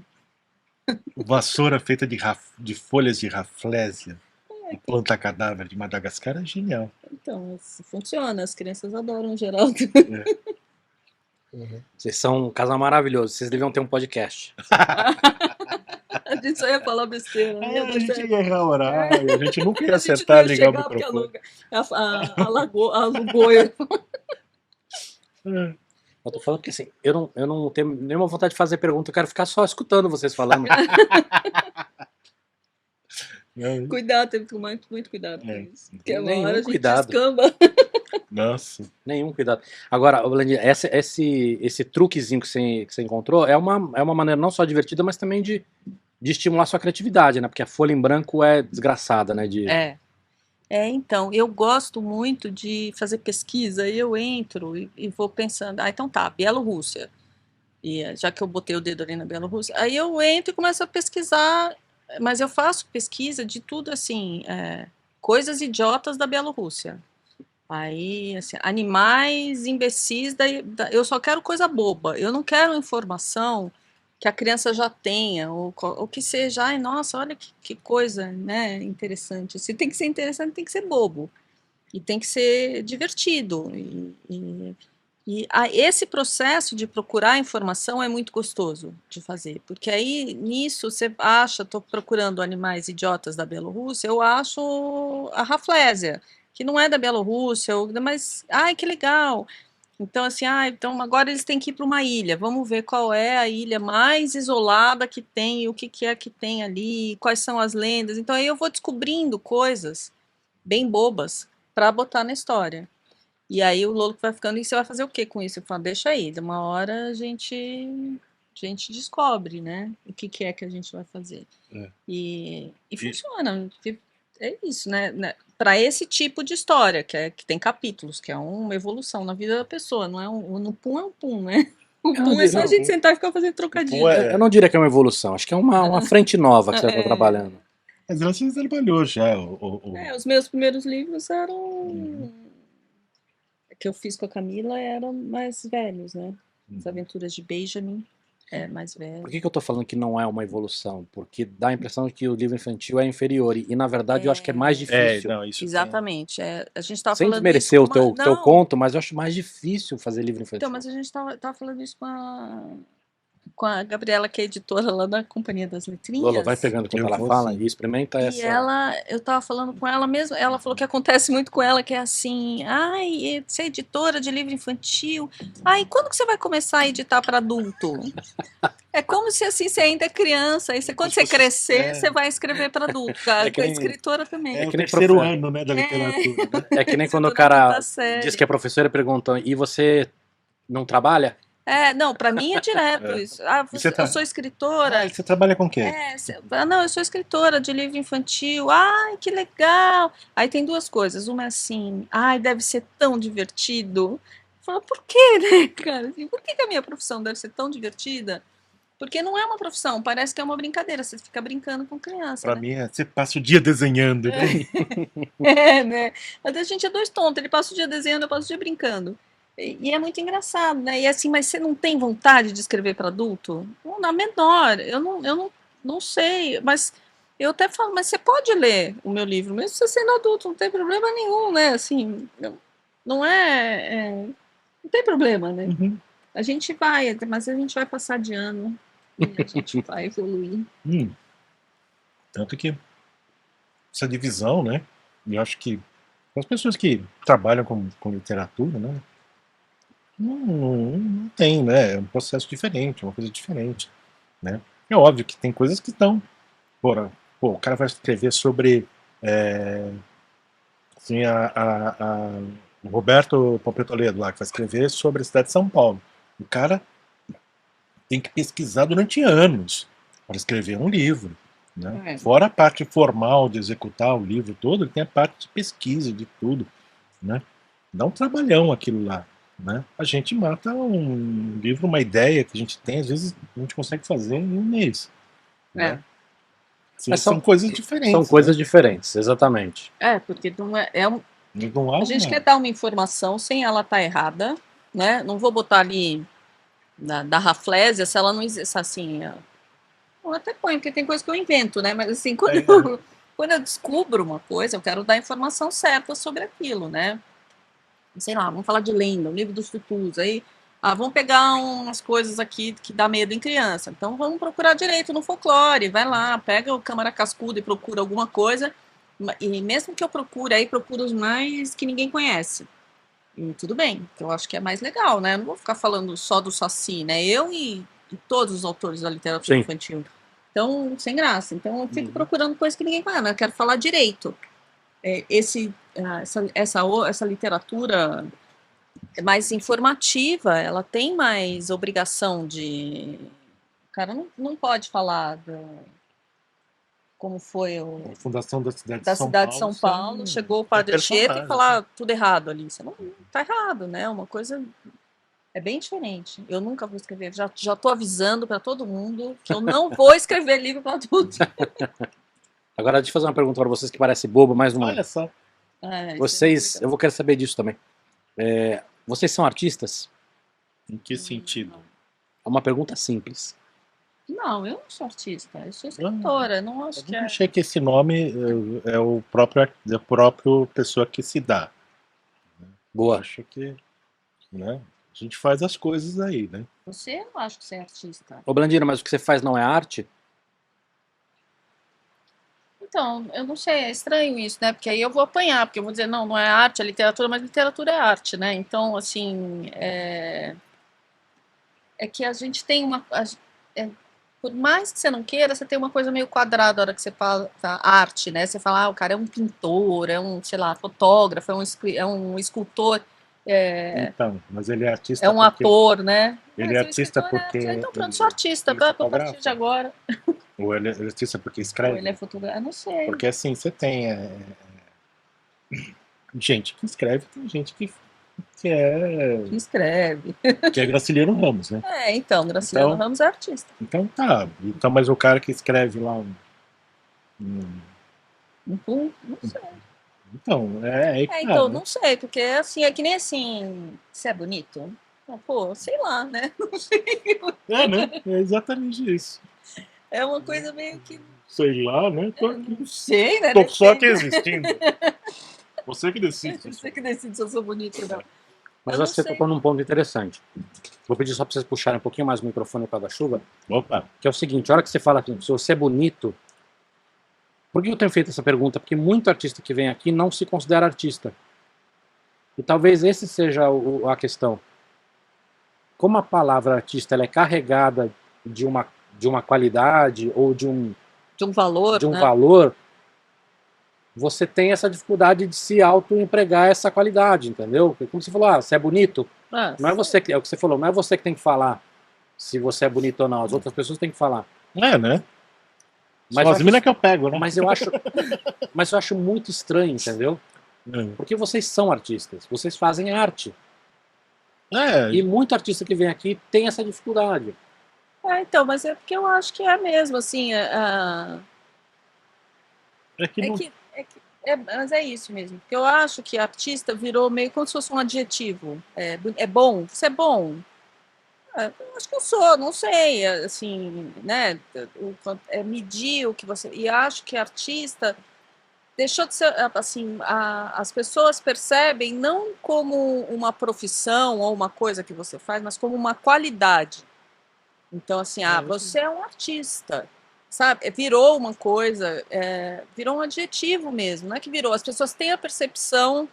Vassoura feita de folhas de raflésia, planta cadáver de Madagascar é genial. Então, funciona. As crianças adoram, Geraldo. Vocês são um casal maravilhoso. Vocês deviam ter um podcast. A gente só ia falar besteira. Né? A gente ia errar o horário, a gente nunca ia A gente acertar não ia ligar o chegar porque microfone. alugou. Eu tô falando porque assim, eu não tenho nenhuma vontade de fazer pergunta, eu quero ficar só escutando vocês falando. Cuidado, tem que tomar muito cuidado com isso. Porque uma Nenhum hora a gente cuidado. descamba. Nossa. Nenhum cuidado. Agora, Blandinha, esse truquezinho que você encontrou é uma maneira não só divertida, mas também de estimular sua criatividade, né? Porque a folha em branco é desgraçada, né? Então, eu gosto muito de fazer pesquisa, e eu entro e vou pensando, então tá, Bielorrússia, e já que eu botei o dedo ali na Bielorrússia, aí eu entro e começo a pesquisar, mas eu faço pesquisa de tudo assim, coisas idiotas da Bielorrússia. Aí, assim, animais imbecis, eu só quero coisa boba, eu não quero informação que a criança já tenha, ou que seja, ai, nossa, olha que coisa, né, interessante. Se tem que ser interessante, tem que ser bobo, e tem que ser divertido, esse processo de procurar informação é muito gostoso de fazer, porque aí, nisso, você acha, estou procurando animais idiotas da Bielorrússia, eu acho a raflésia, que não é da Bielorrússia, mas, ai, que legal. Então, assim, então agora eles têm que ir para uma ilha, vamos ver qual é a ilha mais isolada que tem, e o que é que tem ali, quais são as lendas. Então, aí eu vou descobrindo coisas bem bobas para botar na história. E aí o Lolo vai ficando, e você vai fazer o que com isso? Eu falo, deixa aí, de uma hora a gente descobre, né, o que é que a gente vai fazer. E funciona, é isso, né? Para esse tipo de história, que tem capítulos, que é uma evolução na vida da pessoa, não é no pum é um pum, né? O pum é só a gente sentar e ficar fazendo trocadilho. Eu não diria que é uma evolução, acho que é uma frente nova que você está trabalhando. Mas você trabalhou já. Os meus primeiros livros eram... que eu fiz com a Camila eram mais velhos, né? As Aventuras de Benjamin. Mais velho. Por que eu tô falando que não é uma evolução? Porque dá a impressão de que o livro infantil é inferior. E na verdade eu acho que é mais difícil. Exatamente. A gente tava sem falando desmerecer isso o teu conto, mas eu acho mais difícil fazer livro infantil. Então, mas a gente tava falando isso com a Gabriela, que é editora lá da Companhia das Letrinhas. Lola, vai pegando quando ela fala e experimenta essa. E eu tava falando com ela mesmo, ela falou que acontece muito com ela, que é assim, você é editora de livro infantil, quando que você vai começar a editar para adulto? É como se assim, você ainda é criança, aí quando você crescer, você vai escrever para adulto. A escritora também. É o terceiro ano, né, da literatura. Né? É que nem quando o cara diz que é professor e pergunta, e você não trabalha? Não, para mim é direto isso. Eu sou escritora. Você trabalha com o quê? Não, eu sou escritora de livro infantil. Que legal. Aí tem duas coisas. Uma é assim, deve ser tão divertido. Fala, por quê, né, cara? Por que a minha profissão deve ser tão divertida? Porque não é uma profissão, parece que é uma brincadeira. Você fica brincando com criança. Pra mim, você passa o dia desenhando. Né? Mas a gente é dois tontos. Ele passa o dia desenhando, eu passo o dia brincando. E é muito engraçado, né? E assim, mas você não tem vontade de escrever para adulto? Não, na menor. Eu não sei, mas eu até falo, mas você pode ler o meu livro, mesmo você sendo adulto, não tem problema nenhum, né? Assim, não não tem problema, né? Uhum. A gente vai, mas a gente vai passar de ano e a gente vai evoluir. Tanto que essa divisão, né? Eu acho que as pessoas que trabalham com literatura, né? Não tem, né? É um processo diferente, uma coisa diferente, né? É óbvio que tem coisas que estão... o cara vai escrever sobre assim, o Roberto Pompeu Toledo lá, que vai escrever sobre a cidade de São Paulo. O cara tem que pesquisar durante anos para escrever um livro, né? Fora a parte formal de executar o livro todo, ele tem a parte de pesquisa, de tudo, né? Dá um trabalhão aquilo lá. né? A gente mata um livro, uma ideia que a gente tem, às vezes a gente consegue fazer em um mês. Né? Assim, Mas são coisas diferentes. São coisas diferentes, exatamente. Porque não é, Não há a gente quer dar uma informação sem ela estar errada, né? Não vou botar ali da Raflésia se ela não existe, assim, eu até ponho, porque tem coisa que eu invento, né? Mas assim, quando eu descubro uma coisa, eu quero dar a informação certa sobre aquilo, né? Sei lá, vamos falar de lenda, o livro dos tutus, aí, vamos pegar umas coisas aqui que dá medo em criança, então vamos procurar direito no folclore, vai lá, pega o Câmara Cascuda e procura alguma coisa, e mesmo que eu procure, aí procura os mais que ninguém conhece, e tudo bem, que eu acho que é mais legal, né? Eu não vou ficar falando só do Saci, né? Eu e todos os autores da literatura Sim. infantil. Então, sem graça. Então, eu fico procurando coisa que ninguém conhece, mas eu quero falar direito. Essa literatura mais informativa, ela tem mais obrigação de... O cara não pode falar como foi A fundação da cidade da de São cidade Paulo. de São Paulo, chegou o padre Anchieta e falar tudo errado ali. Você não tá errado, né? Uma coisa é bem diferente. Eu nunca vou escrever. Já tô avisando para todo mundo que eu não vou escrever livro para adulto. Agora, deixa eu fazer uma pergunta para vocês que parece boba, mas não é. Olha só. Vocês, eu vou querer saber disso também. Vocês são artistas? Em que sentido? É uma pergunta simples. Não, eu não sou artista, eu sou escritora, não acho que Eu achei que esse nome é o próprio pessoa que se dá. Boa. Acho que, né, a gente faz as coisas aí, né? Você não acha que você é artista. Ô Blandina, mas o que você faz não é arte? Então, eu não sei, é estranho isso, né? Porque aí eu vou apanhar, porque eu vou dizer, não é arte, é literatura, mas literatura é arte, né? Então, assim, é que a gente tem por mais que você não queira, você tem uma coisa meio quadrada na hora que você fala arte, né? Você fala, o cara é um pintor, é um, sei lá, fotógrafo, é um escultor, Então, mas ele é artista é um ator, né? Ele é artista porque... Então pronto, sou artista, a partir de agora. Ou ele é artista porque Ou escreve? ele é fotógrafo, não sei. Porque assim, você tem gente que escreve, tem gente que escreve. Que é Graciliano Ramos, né? Então, Graciliano Ramos é artista. Então tá. Então, mas o cara que escreve lá não sei. Então, então, não sei, porque assim, é que nem assim, se é bonito. Pô, sei lá, né? Não sei. Né? É exatamente isso. É uma coisa meio que... Sei lá, né? Tô aqui. Não sei, né? Tô só aqui existindo. Você que decide. Você que decide se eu sou bonito ou não. Mas acho que você tocou num ponto interessante. Vou pedir só para vocês puxarem um pouquinho mais o microfone para da chuva. Opa. Que é o seguinte, a hora que você fala que se você é bonito... Por que eu tenho feito essa pergunta? Porque muito artista que vem aqui não se considera artista. E talvez esse seja a questão. Como a palavra artista ela é carregada de uma qualidade ou de um valor, valor, você tem essa dificuldade de se auto-empregar essa qualidade, entendeu? Porque como você falou, você é bonito, não é você que, é o que você falou, não é você que tem que falar se você é bonito ou não, as outras pessoas têm que falar. Né? Mas as minas que eu pego, né? Mas eu acho muito estranho, entendeu? Porque vocês são artistas, vocês fazem arte. E muito artista que vem aqui tem essa dificuldade. Então, mas é porque eu acho que é mesmo, assim, mas é isso mesmo, porque eu acho que artista virou meio como se fosse um adjetivo. É bom? Você é bom? Eu acho que eu sou, não sei, assim, né, medir o que você... E acho que artista deixou de ser, assim, as pessoas percebem não como uma profissão ou uma coisa que você faz, mas como uma qualidade. Então, assim, você é um artista, sabe? Virou uma coisa, virou um adjetivo mesmo, não é que virou. As pessoas têm a percepção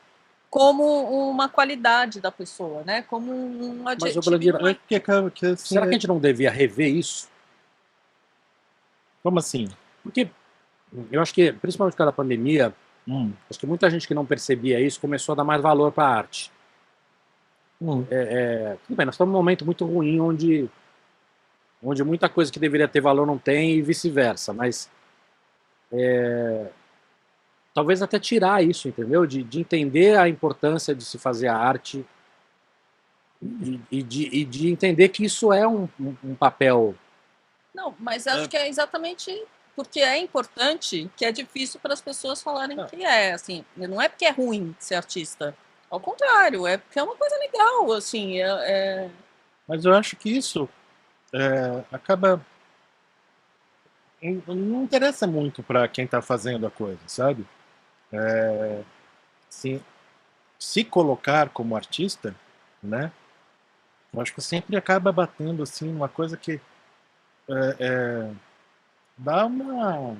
como uma qualidade da pessoa, né? Como um adjetivo. Mas, Blandina, será que a gente não devia rever isso? Como assim? Porque eu acho que, principalmente por causa da pandemia, acho que muita gente que não percebia isso começou a dar mais valor para a arte. Tudo bem, nós estamos num momento muito ruim onde muita coisa que deveria ter valor não tem e vice-versa, mas talvez até tirar isso, entendeu? De entender a importância de se fazer a arte e de entender que isso é um papel. Não, mas acho que é exatamente porque é importante que é difícil para as pessoas falarem que é, assim, não é porque é ruim ser artista, ao contrário, é porque é uma coisa legal, assim, Mas eu acho que isso acaba... Não interessa muito para quem está fazendo a coisa, sabe? Se colocar como artista, né? Eu acho que sempre acaba batendo assim uma coisa que dá um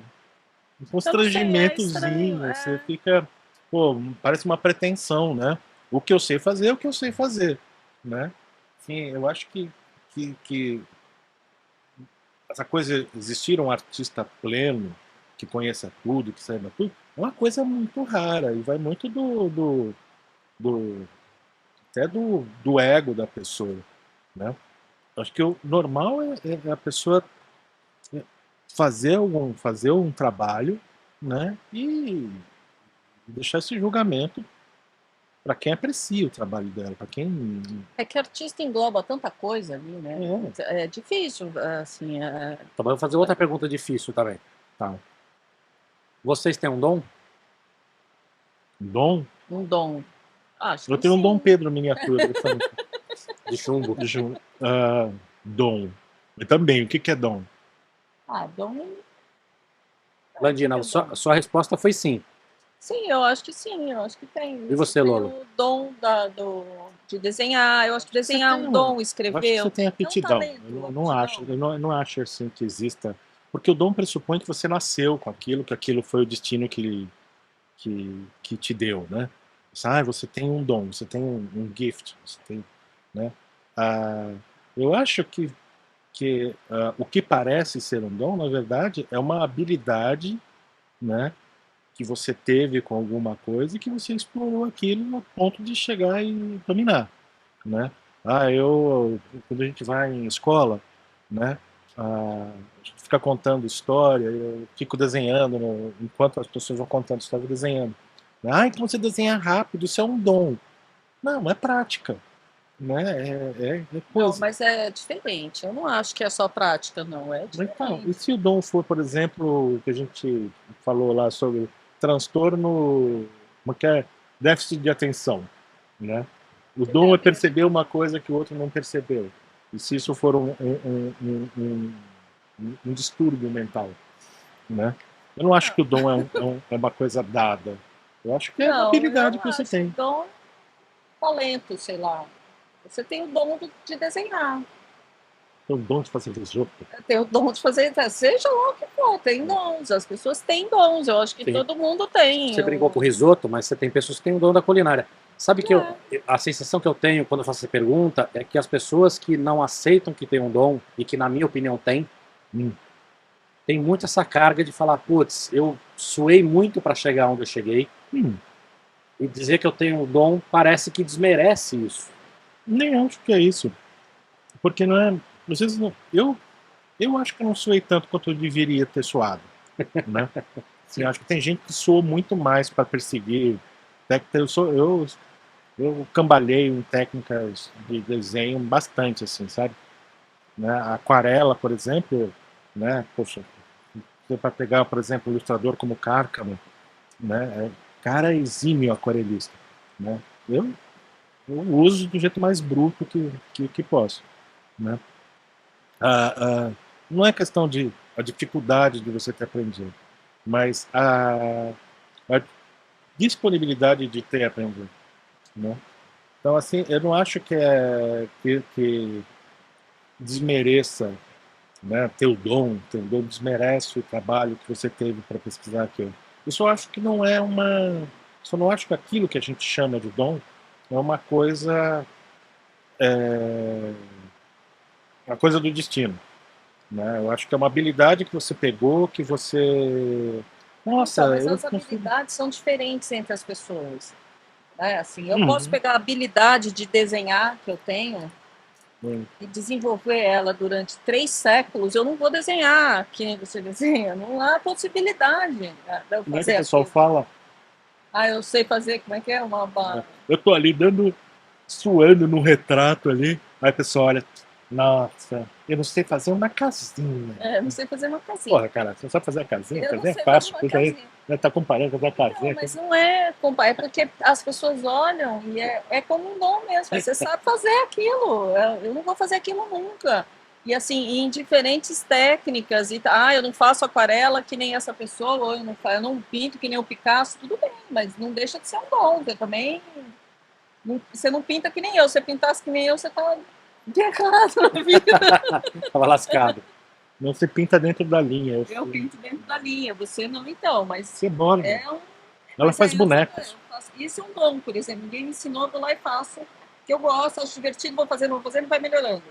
constrangimentozinho, estranho, você fica, pô, parece uma pretensão, né? O que eu sei fazer é o que eu sei fazer, né? Sim, eu acho que essa coisa, existir um artista pleno, que conheça tudo, que saiba tudo, é uma coisa muito rara e vai muito até do ego da pessoa, né? Acho que o normal é a pessoa fazer um trabalho, né? E deixar esse julgamento para quem aprecia o trabalho dela, para quem... é que artista engloba tanta coisa ali, né? É difícil, assim. Então, eu vou fazer outra pergunta difícil também. Tá. Vocês têm um dom? Dom? Um dom. Acho Eu que tenho um sim. Dom Pedro miniatura. De chumbo. Dom. Eu também. O que é dom? Dom. Blandina, sua resposta foi sim. Sim, eu acho que sim, eu acho que tem. E você, Tem Lola? o dom de desenhar, eu acho que desenhar é um dom, escrever. Eu acho que você tem aptidão. talento, Eu não acho assim que exista. Porque o dom pressupõe que você nasceu com aquilo, que aquilo foi o destino que te deu, né? Você tem um dom, você tem um gift, você tem, né? Eu acho que o que parece ser um dom, na verdade, é uma habilidade, né, que você teve com alguma coisa e que você explorou aquilo no ponto de chegar e dominar, né? Quando a gente vai em escola, né, a gente fica contando história, eu fico desenhando, enquanto as pessoas vão contando história, eu desenhando. Então você desenha rápido, isso é um dom. Não, é prática, né? É coisa. Não, mas é diferente. Eu não acho que é só prática, não. É diferente. Então, e se o dom for, por exemplo, que a gente falou lá sobre transtorno, como que é? Déficit de atenção, né? O dom é perceber uma coisa que o outro não percebeu. E se isso for um distúrbio mental, né? Eu não acho que o dom é uma coisa dada. Eu acho que é uma habilidade que você tem. Dom, talento, sei lá. Você tem o dom de desenhar. Tem o dom de fazer risoto. Tem o dom de fazer, seja lá o que for, tem dons. As pessoas têm dons, eu acho que todo mundo tem. Você brincou com o risoto, mas você tem pessoas que têm o dom da culinária. Sabe que a sensação que eu tenho quando eu faço essa pergunta é que as pessoas que não aceitam que tem um dom, e que na minha opinião tem muito essa carga de falar, putz, eu suei muito para chegar onde eu cheguei, e dizer que eu tenho um dom parece que desmerece isso. Nem acho que é isso. Porque não é... Vocês não, eu acho que eu não suei tanto quanto eu deveria ter suado, né? Assim, acho que tem gente que soa muito mais para perseguir. Eu cambaleio em técnicas de desenho bastante, assim, sabe? Né? A aquarela, por exemplo, né? Poxa, para pegar, por exemplo, um ilustrador como Cárcamo, né? Cara exímio aquarelista, né? Eu uso do jeito mais bruto que posso, né? Não é questão de a dificuldade de você ter aprendido, mas a disponibilidade de ter aprendido, né? Então, assim, eu não acho que desmereça, né, teu dom desmerece o trabalho que você teve para pesquisar aquilo. Isso eu acho que não é uma... Eu não acho que aquilo que a gente chama de dom é uma coisa... uma coisa do destino, né? Eu acho que é uma habilidade que você pegou, que você... Nossa, mas as habilidades são diferentes entre as pessoas. Né? Assim, eu posso pegar a habilidade de desenhar que eu tenho e desenvolver ela durante 3 séculos, eu não vou desenhar que nem você desenha. Não há possibilidade. Né, de eu como é que fazer o pessoal aquilo. fala? Eu sei fazer, como é que é? Eu tô ali dando suando no retrato ali. Aí a pessoa olha, nossa, eu não sei fazer uma casinha. Não sei fazer uma casinha. Porra, cara, você não sabe fazer a casinha? Eu não Casinha é sei fácil, fazer uma porque aí casinha. tá comparando com a Não, casinha. mas não é, compa, é porque as pessoas olham e é como um dom mesmo. Você sabe fazer aquilo. Eu não vou fazer aquilo nunca. E assim, em diferentes técnicas. Eu não faço aquarela que nem essa pessoa, ou eu não pinto que nem o Picasso, tudo bem, mas não deixa de ser um dom. Você também. Você não pinta que nem eu. Se você pintasse que nem eu, você tá errado na vida. Tava lascado. Não se pinta dentro da linha. Eu pinto dentro da linha, você não então, mas Você borda. ela Ela faz bonecos. Isso é um dom, por exemplo. Ninguém me ensinou, eu vou lá e faço. Que eu gosto, acho divertido, vou fazendo, vai melhorando.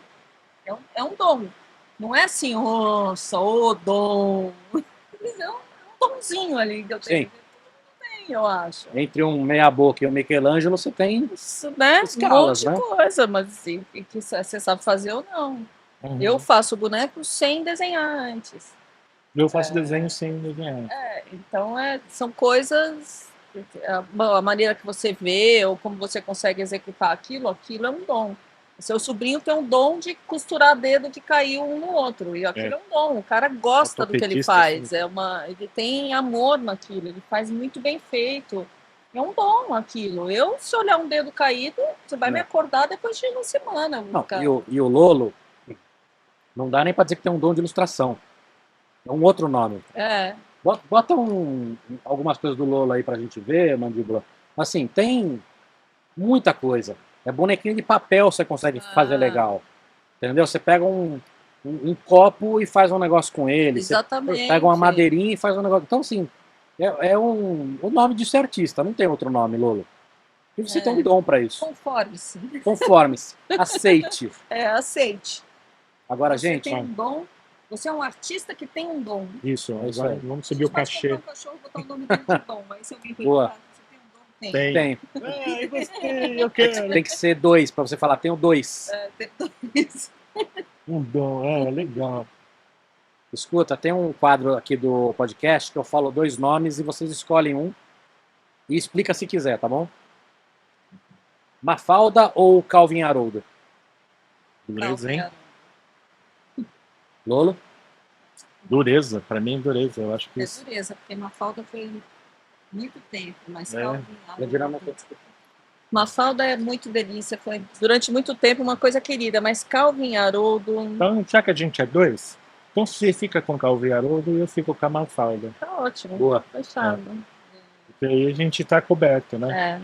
É um dom. Não é assim, nossa, o dom. É um domzinho ali que eu tenho. Sim. Eu acho. Entre um meia-boca e um Michelangelo, você tem Isso, né? escalas, um monte de coisa, mas assim, que você sabe fazer ou não. Eu faço boneco sem desenhar antes. Eu faço desenho sem desenhar. Então, são coisas. A maneira que você vê ou como você consegue executar aquilo é um dom. Seu sobrinho tem um dom de costurar dedo que caiu um no outro. E aquilo é um dom. O cara gosta do que ele faz. Ele tem amor naquilo. Ele faz muito bem feito. É um dom aquilo. Se olhar um dedo caído, você vai me acordar depois de uma semana. Não, e o Lolo, não dá nem pra dizer que tem um dom de ilustração. É um outro nome. Bota algumas coisas do Lolo aí pra gente ver, Mandíbula. Assim, tem muita coisa. É bonequinho de papel você consegue fazer legal. Entendeu? Você pega um copo e faz um negócio com ele. Exatamente. Você pega uma madeirinha e faz um negócio. Então, assim, o nome disso é artista, não tem outro nome, Lolo. E você tem um dom pra isso. Conforme-se. Conforme-se. Aceite. Aceite. Agora, Você gente. tem um dom. Você é um artista que tem um dom. Isso, isso aí. Vamos subir o cachê. Pode comprar um cachorro e botar o nome dele de dom. Aí se alguém Boa. perguntar, você tem um dom? Tem. Ai, gostei, eu quero. Tem que ser 2 pra você falar, tenho 2. Tem dois. Um dom, legal. Escuta, tem um quadro aqui do podcast que eu falo 2 nomes e vocês escolhem um e explica se quiser, tá bom? Mafalda ou Calvin Haroldo? Dureza, hein? Lolo? Dureza, pra mim dureza. Eu acho que É isso. dureza, porque Mafalda foi muito tempo, mas Mafalda é muito delícia, foi durante muito tempo uma coisa querida, mas Calvin Haroldo Então, já que a gente é 2, então você fica com o Calvin Haroldo e eu fico com a Mafalda. tá ótimo. Boa. Fechado. Porque aí a gente tá coberto, né?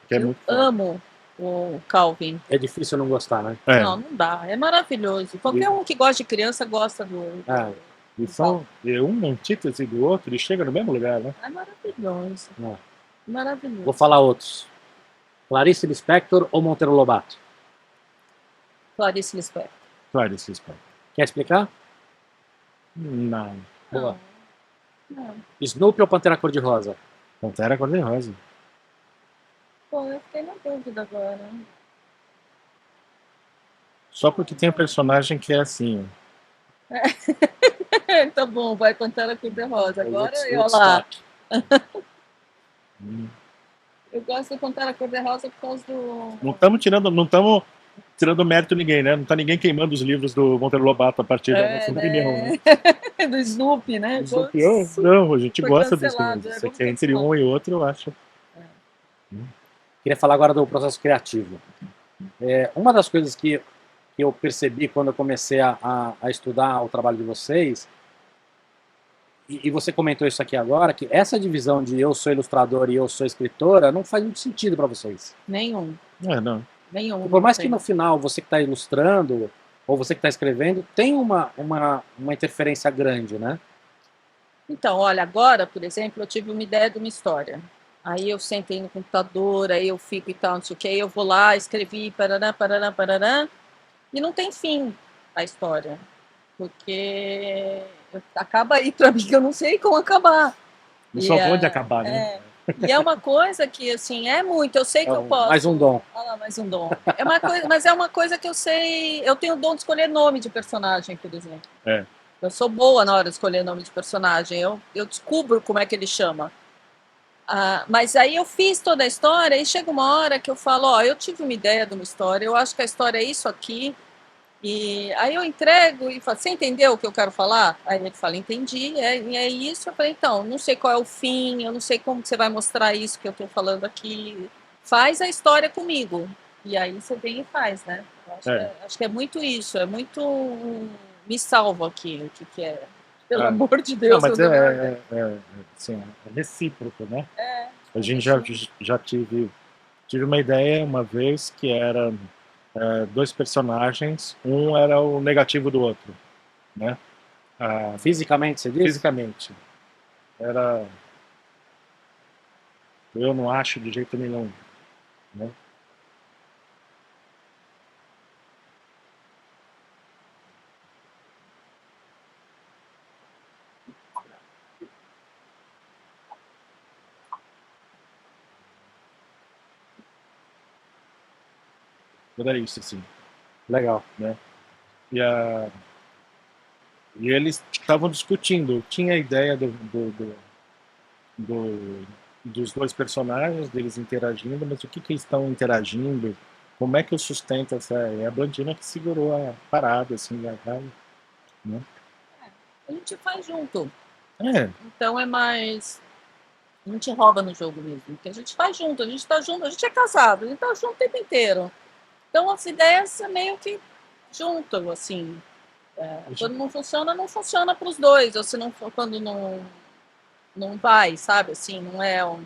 Que é Eu muito forte. amo o Calvin. É difícil não gostar, né? Não dá. É maravilhoso. Qualquer um que gosta de criança gosta do. E são um antítese do outro e chega no mesmo lugar, né? É maravilhoso. Maravilhoso. Vou falar outros. Clarice Lispector ou Monteiro Lobato? Clarice Lispector. Clarice Lispector. Quer explicar? Não. Boa. Não. Snoopy ou Pantera Cor-de-Rosa? Pantera cor-de-rosa. Pô, eu fiquei na dúvida agora. Só porque tem um personagem que é assim. Tá bom, vai Pantera Cor-de-Rosa. Agora eu lá. Woodstock. Eu gosto do Pantera Cor-de-Rosa por causa do. Não estamos tirando mérito ninguém, né? Não tá ninguém queimando os livros do Monteiro Lobato a partir da nossa opinião, né? Do Snoopy, né? Não, a gente Foi gosta dos cancelado, livros. vamos Isso aqui, entre um e outro, eu acho. Queria falar agora do processo criativo. Uma das coisas que eu percebi quando eu comecei a estudar o trabalho de vocês, e você comentou isso aqui agora, que essa divisão de eu sou ilustrador e eu sou escritora não faz muito sentido para vocês. Nenhum. Não. Nenhum. Por mais que no final você que está ilustrando ou você que está escrevendo tem uma interferência grande, né? Então, olha, agora, por exemplo, eu tive uma ideia de uma história. Aí eu sentei no computador, aí eu fico e tal, não sei o que, aí eu vou lá, escrevi, parará, e não tem fim a história. Porque acaba aí pra mim que eu não sei como acabar. Não só pode acabar, né? E é uma coisa que, assim, é muito, eu sei que eu posso. Mais um dom. Olha lá, mais um dom. É uma coisa, mas é uma coisa que eu sei, eu tenho o dom de escolher nome de personagem, por exemplo. Eu sou boa na hora de escolher nome de personagem, eu descubro como é que ele chama. Mas aí eu fiz toda a história e chega uma hora que eu falo, ó, eu tive uma ideia de uma história, eu acho que a história é isso aqui, e aí eu entrego e falo, você entendeu o que eu quero falar? Aí ele fala, entendi, é isso. Eu falei, então, não sei qual é o fim, eu não sei como que você vai mostrar isso que eu estou falando aqui, faz a história comigo. E aí você vem e faz, né? Eu acho que é muito isso, é muito me salva aqui, o que é. Pelo amor de Deus. Não, mas assim, é recíproco, né? A gente já tive uma ideia uma vez que era dois personagens, um era o negativo do outro, né? Fisicamente, você diz? Fisicamente. Era... Eu não acho de jeito nenhum, né? Era isso, assim. Legal. Né? E eles estavam discutindo. Tinha a ideia dos dois personagens, deles interagindo, mas o que eles estão interagindo? Como é que eu sustento essa... É a Blandina que segurou a parada, assim, né? A gente faz junto. É. Então é mais... A gente rouba no jogo mesmo. Porque a gente faz junto, a gente tá junto, a gente é casado, a gente tá junto o tempo inteiro. Então as ideias meio que juntam, assim. Quando não funciona para os dois. Ou se não for, quando não vai, sabe? Assim, não é um...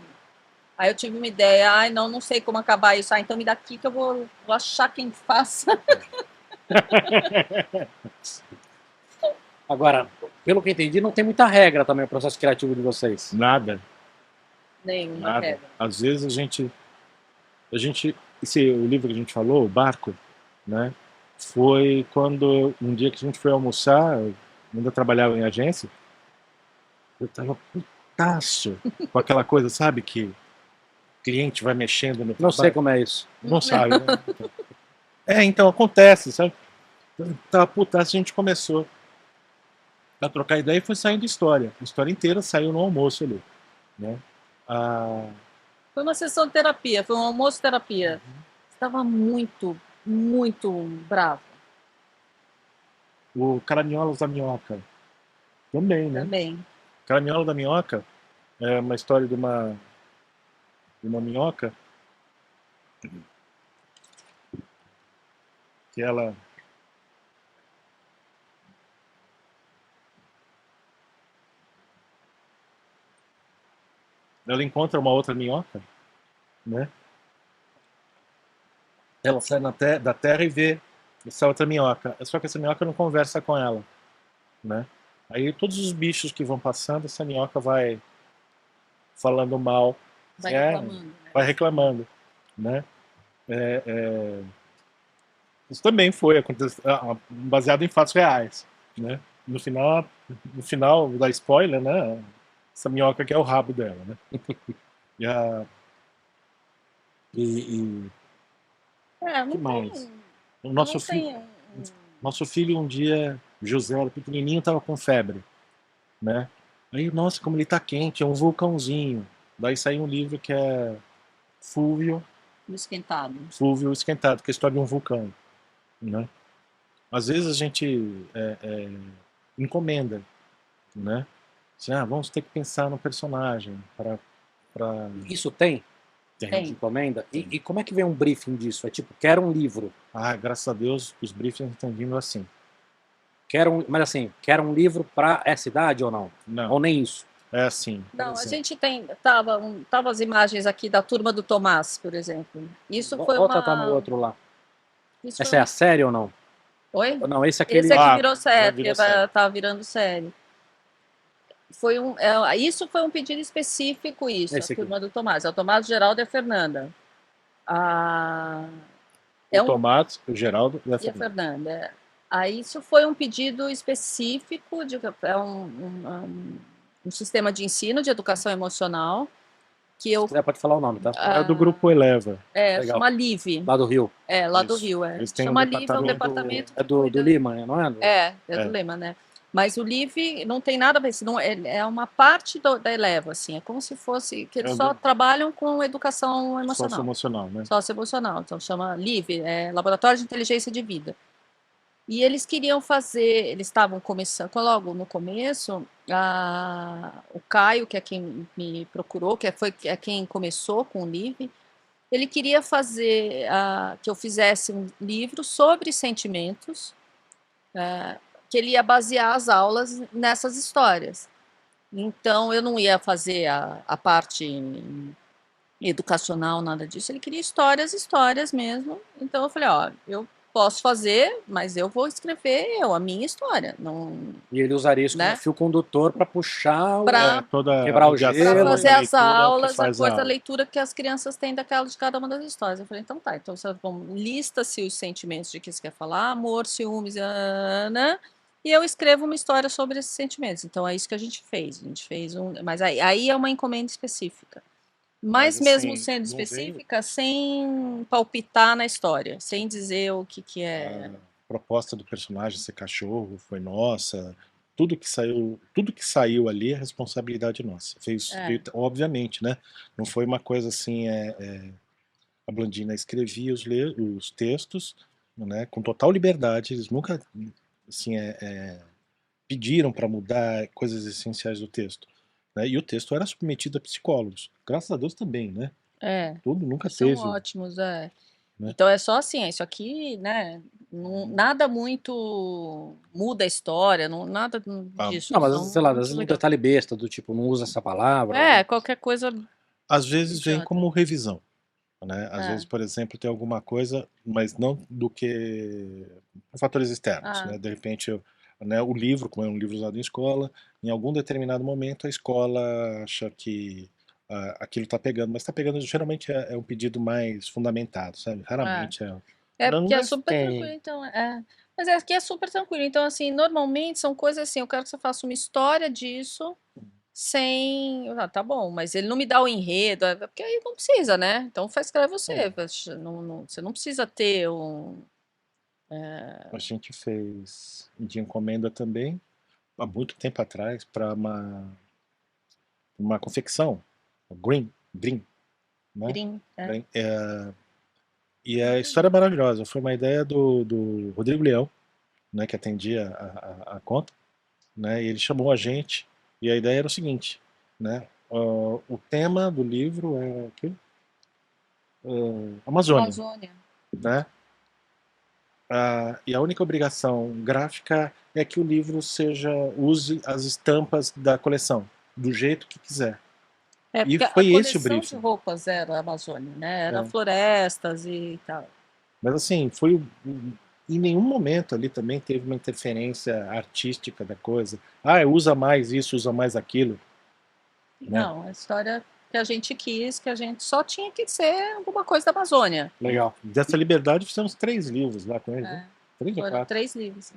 Aí eu tive uma ideia, não sei como acabar isso. Então me dá aqui que eu vou achar quem faça. Agora, pelo que eu entendi, não tem muita regra também o processo criativo de vocês. Nada. Nenhuma regra. Às vezes a gente o livro que a gente falou, O Barco, né? Foi quando um dia que a gente foi almoçar, eu ainda trabalhava em agência, eu tava putaço com aquela coisa, sabe, que o cliente vai mexendo no... Não sei como é isso. Não sabe, né? Então acontece, sabe? Tava putaço, a gente começou a trocar ideia e foi saindo história. A história inteira saiu no almoço ali, né? Foi uma sessão de terapia, foi um almoço-terapia. Estava muito, muito bravo. O Caraminholas da Minhoca também, né? Também. Caraminhola da Minhoca é uma história de uma minhoca que ela encontra uma outra minhoca, né? Ela sai da terra e vê essa outra minhoca. Só que essa minhoca não conversa com ela, né? Aí todos os bichos que vão passando, essa minhoca vai falando mal. Vai reclamando. Né? Vai reclamando, né? Isso também foi baseado em fatos reais, né? No final da spoiler, né? Essa minhoca que é o rabo dela, né? Não mais? tem... O nosso filho um dia, José, era pequenininho, estava com febre, né? Aí, nossa, como ele tá quente, é um vulcãozinho. Daí saiu um livro que é Fúvio Esquentado, que é a história de um vulcão, né? Às vezes a gente encomenda, né? Assim, vamos ter que pensar no personagem para... Isso tem? Tem. Encomenda? E como é que vem um briefing disso? É tipo, quero um livro. Graças a Deus, os briefings estão vindo assim. Mas assim, quero um livro para essa idade ou não? Não. Ou nem isso? É assim. Não, a gente tem... Tava as imagens aqui da Turma do Tomás, por exemplo. Isso foi Volta tá no outro lá. Isso Essa é a série ou não? Oi? Não, esse é aquele... Esse aqui virou série, virou série. tá virando série. Isso foi um pedido específico, isso, Esse a aqui. Turma do Tomás. É o Tomás, o Geraldo e a Fernanda. O Tomás, o Geraldo e a E a Fernanda. Aí isso foi um pedido específico, um sistema de ensino de educação emocional, que eu... Pode falar o nome, tá? É do grupo Eleva. Legal. Chama Live. Lá do Rio. Lá Isso. do Rio, Eles têm chama um Live, é um departamento... É do Lima, não é? É do Lima, né? Mas o Live não tem nada a ver, não, é uma parte da Eleva, assim, é como se fosse, que eles só trabalham com educação emocional. Socioemocional, né? Socioemocional, então chama Live, Laboratório de Inteligência de Vida. E eles queriam fazer, eles estavam começando, logo no começo, o Caio, que é quem me procurou, que é quem começou com o Live, ele queria fazer que eu fizesse um livro sobre sentimentos, que ele ia basear as aulas nessas histórias. Então, eu não ia fazer a parte educacional, nada disso. Ele queria histórias mesmo. Então, eu falei, ó, eu posso fazer, mas eu vou escrever a minha história. Não, E ele usaria isso como fio condutor para puxar, quebrar o gelo. Para fazer as aulas, a leitura que as crianças têm de cada uma das histórias. Eu falei, então tá, então você lista-se os sentimentos de que você quer falar, amor, ciúmes, e eu escrevo uma história sobre esses sentimentos. Então é isso que a gente fez. Mas aí é uma encomenda específica. Mas mesmo assim, sendo específica, sem palpitar na história, sem dizer o que é. A proposta do personagem ser cachorro foi nossa. Tudo que saiu ali é responsabilidade nossa. Obviamente, né? Não foi uma coisa assim. A Blandina escrevia os textos, né, com total liberdade. Eles nunca assim, pediram para mudar coisas essenciais do texto. Né? E o texto era submetido a psicólogos. Graças a Deus também, né? Tudo nunca São teve. ótimos, Né? Então é só assim, isso aqui, né? Nada muito muda a história, nada disso. Não, mas sei lá, às vezes um detalhe besta, do tipo, não usa essa palavra. Qualquer coisa. Às vezes vem como revisão. Né? Às vezes, por exemplo, tem alguma coisa, mas não do que por fatores externos. Né? De repente, o livro, como é um livro usado em escola, em algum determinado momento a escola acha que aquilo está pegando, mas está pegando, geralmente é um pedido mais fundamentado, sabe? Raramente porque é super tranquilo, então. Mas aqui é super tranquilo. Então, assim, normalmente são coisas assim, eu quero que você faça uma história disso. Sem. Tá bom, mas ele não me dá o enredo, porque aí não precisa, né? Então escreve você. Você não precisa ter um. A gente fez de encomenda também, há muito tempo atrás, para uma confecção, Green, né? Green, E a história é maravilhosa. Foi uma ideia do Rodrigo Leão, né, que atendia a conta, né? E ele chamou a gente. E a ideia era o seguinte, né? O tema do livro é Amazônia. Né? E a única obrigação gráfica é que o livro use as estampas da coleção, do jeito que quiser. E foi esse o briefing. A coleção de roupas era a Amazônia, né? Era florestas e tal. Mas assim, em nenhum momento ali também teve uma interferência artística da coisa. Usa mais isso, usa mais aquilo. Não, a história que a gente quis, que a gente só tinha que ser alguma coisa da Amazônia. Legal. Dessa liberdade fizemos 3 livros lá com ele. Né? 3 ou 4. 3 livros.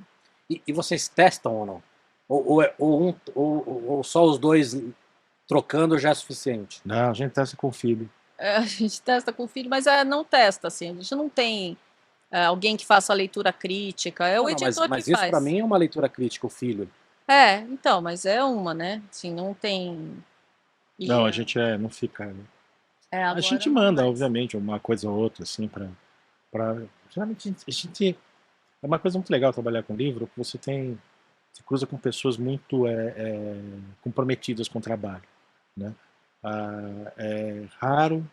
E vocês testam ou não? Ou só os dois trocando já é suficiente? Não, a gente testa com o filho. A gente testa com o filho, mas não testa, assim. A gente não tem alguém que faça a leitura crítica. É o editor que faz. Mas isso para mim é uma leitura crítica, o filho. Então, mas é uma, né? Assim, não tem... Não, a gente não fica... Né? A gente manda, obviamente, uma coisa ou outra, assim, pra... Geralmente, a gente... É uma coisa muito legal trabalhar com livro, porque você cruza com pessoas muito comprometidas com o trabalho, né? É raro,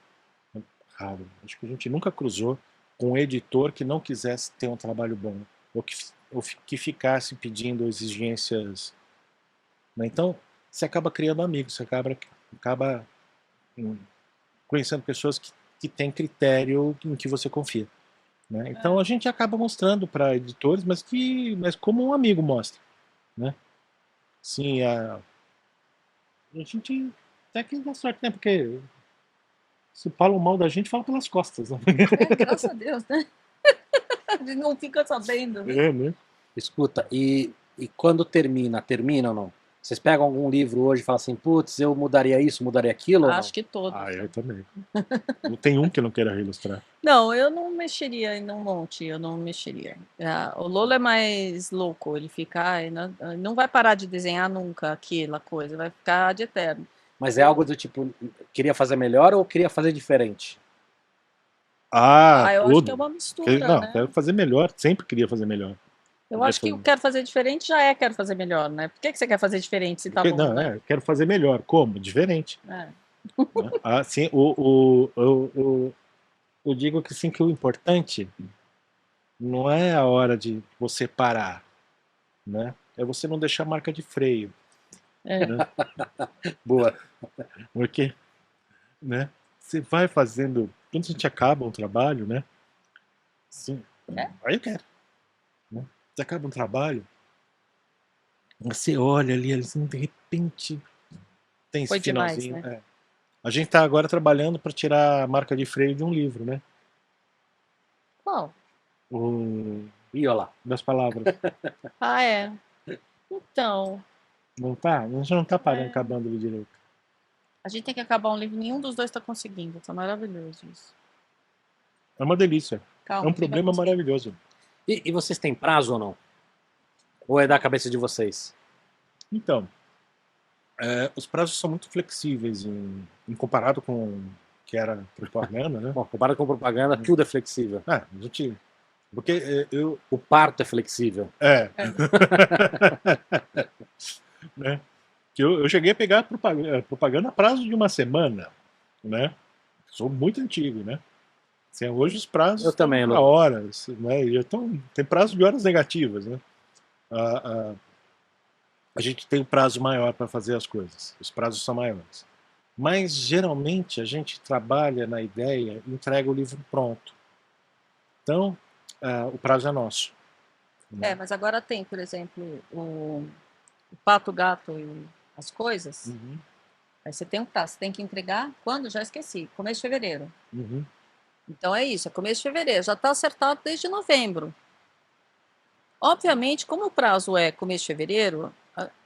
acho que a gente nunca cruzou com um editor que não quisesse ter um trabalho bom, ou que ficasse pedindo exigências, né? Então, você acaba criando amigos, você acaba conhecendo pessoas que têm critério em que você confia, né? Então a gente acaba mostrando para editores, mas como um amigo mostra, né? Sim, a gente até que dá sorte, né? Porque se falam mal da gente, fala pelas costas, né? Graças a Deus, né? A gente não fica sabendo. Né? Escuta, e quando termina ou não? Vocês pegam algum livro hoje e falam assim, putz, eu mudaria isso, mudaria aquilo? Ou não? Acho que todos. Ah, eu também. Não tem um que eu não queira reilustrar. Não, eu não mexeria em um monte, eu não mexeria. O Lolo é mais louco, ele fica, ai, não vai parar de desenhar nunca aquela coisa, vai ficar de eterno. Mas é algo do tipo, queria fazer melhor ou queria fazer diferente? Ah, eu acho que é tudo. uma mistura, Não, né? quero fazer melhor. Sempre queria fazer melhor. Eu acho que o quero fazer diferente já é quero fazer melhor, né? Por que você quer fazer diferente se tá bom, Não, né? quero fazer melhor. Como? Diferente. É. Né? Assim, eu digo que, sim, que o importante não é a hora de você parar, né? É você não deixar marca de freio. É. Né? Boa. Porque, né? Você vai fazendo... Quando a gente acaba um trabalho, né? Assim, aí eu quero. Né? Você acaba um trabalho, você olha ali, assim, de repente tem esse Foi demais, finalzinho. né? A gente tá agora trabalhando para tirar a marca de freio de um livro, né? Qual? Ih, olha lá. Das palavras. Ah, é. Então, Não tá? A gente não tá parando, acabando ali direito. a gente tem que acabar um livro, nenhum dos dois tá conseguindo. Tá maravilhoso isso. É uma delícia. Calma, É um fica problema com- maravilhoso. E vocês têm prazo ou não? Ou é da cabeça de vocês? Então, os prazos são muito flexíveis em comparado com o que era propaganda, né? Bom, comparado com propaganda, tudo é flexível. A gente... Porque O parto é flexível. Né? Que eu cheguei a pegar propaganda a prazo de uma semana, né? Sou muito antigo, né? Assim, hoje os prazos Eu também, estão a horas, né? E tem prazo de horas negativas, né? A gente tem um prazo maior para fazer as coisas. Os prazos são maiores. Mas, geralmente, a gente trabalha na ideia e entrega o livro pronto. Então, o prazo é nosso. É, mas agora tem, por exemplo, o Pato, Gato e as coisas. Uhum, Aí você tem um prazo, você tem que entregar quando? Já esqueci. Começo de fevereiro. uhum. Então é isso, é começo de fevereiro. Já está acertado desde novembro. Obviamente, como o prazo é começo de fevereiro,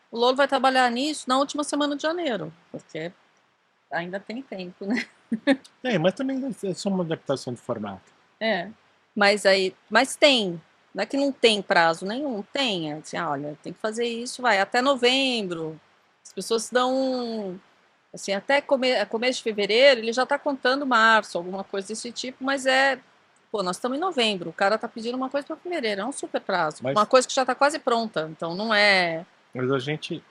o Lolo vai trabalhar nisso na última semana de janeiro, porque ainda tem tempo, né? Mas também é só uma adaptação de formato. Mas tem. Não é que não tem prazo nenhum, tem. Assim, olha, tem que fazer isso, vai até novembro. As pessoas dão, assim, até começo de fevereiro, ele já está contando março, alguma coisa desse tipo, mas nós estamos em novembro, o cara está pedindo uma coisa para fevereiro, é um super prazo, uma coisa que já está quase pronta, então não é... Mas a gente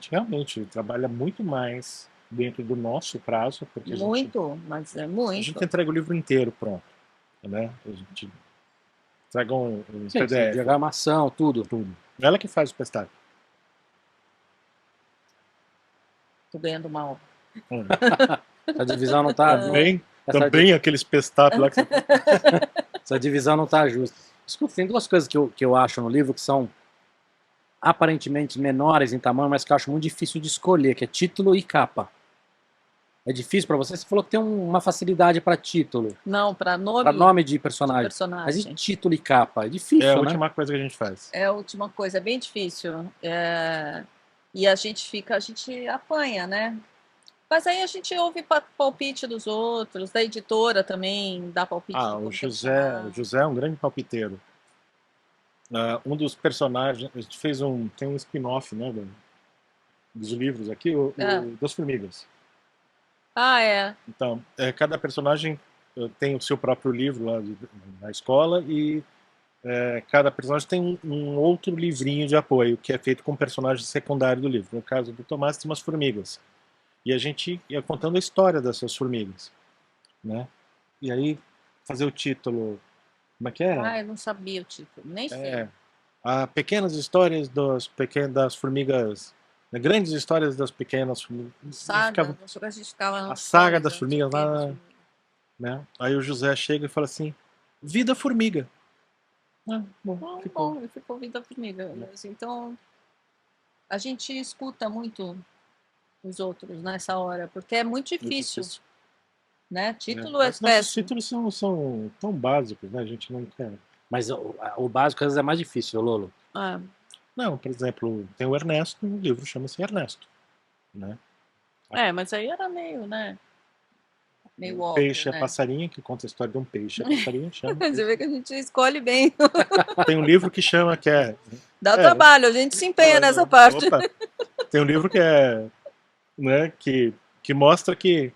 realmente trabalha muito mais dentro do nosso prazo, porque mas é a muito. gente entrega o livro inteiro pronto, né? A gente entrega um PDF. Diagramação, tudo. Ela que faz o pestagem. Tô ganhando mal. A divisão não está... Também aqueles pestap lá que você... Essa divisão não está justa. Escuta, tem duas coisas que eu acho no livro que são aparentemente menores em tamanho, mas que eu acho muito difícil de escolher, que é título e capa. É difícil para você? Você falou que tem uma facilidade para título. Não, para nome. Para nome de personagem. Mas e título e capa? É difícil, É a né? última coisa que a gente faz. É a última coisa, é bem difícil. E a gente apanha, né? Mas aí a gente ouve palpite dos outros, da editora também dá palpite. O José é um grande palpiteiro. Um dos personagens, a gente tem um spin-off, né, dos livros aqui, das formigas. Então, cada personagem tem o seu próprio livro lá na escola e cada personagem tem um outro livrinho de apoio que é feito com o personagem secundário do livro. No caso do Tomás, tem umas formigas. E a gente ia contando a história dessas formigas, né? E aí, fazer o título... Como é que era? Eu não sabia o título, nem sei. Pequenas histórias das formigas... Grandes histórias das pequenas formigas. A saga das formigas lá... Né? Aí o José chega e fala assim, Vida Formiga. Ficou Vida Formiga. Então, a gente escuta muito os outros nessa hora, porque é muito difícil. Né? Título é péssimo. Os títulos são tão básicos, né? A gente não quer. Mas o básico às vezes é mais difícil, Lolo. Não, por exemplo, tem o Ernesto, o livro chama-se Ernesto, né? Mas aí era meio, né? Meio O óbvio, peixe é né? passarinho, que conta a história de um peixe. É passarinho, chama. Você vê que a gente escolhe bem. Tem um livro que chama, que é... Dá trabalho, a gente se empenha nessa Opa, parte. tem um livro que é, né, que mostra que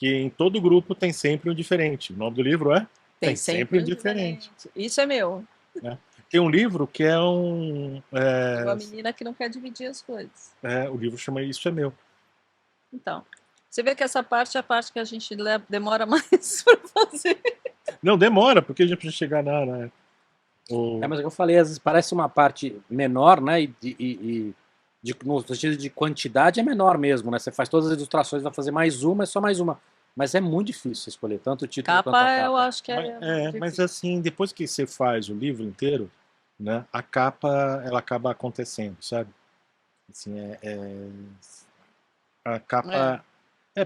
em todo grupo tem sempre um diferente. O nome do livro é Tem Sempre um Diferente. Isso é meu. Né? Tem um livro que é um... Uma menina que não quer dividir as coisas. o livro chama Isso é Meu. Então, você vê que essa parte é a parte que a gente demora mais para fazer. Não, demora, porque a gente precisa chegar Mas eu falei, às vezes parece uma parte menor, né? No sentido de quantidade é menor mesmo, né? Você faz todas as ilustrações, vai fazer mais uma, é só mais uma. Mas é muito difícil escolher tanto o título quanto a capa. Eu acho que mas assim, depois que você faz o livro inteiro, né? A capa, ela acaba acontecendo, sabe? Assim, a capa...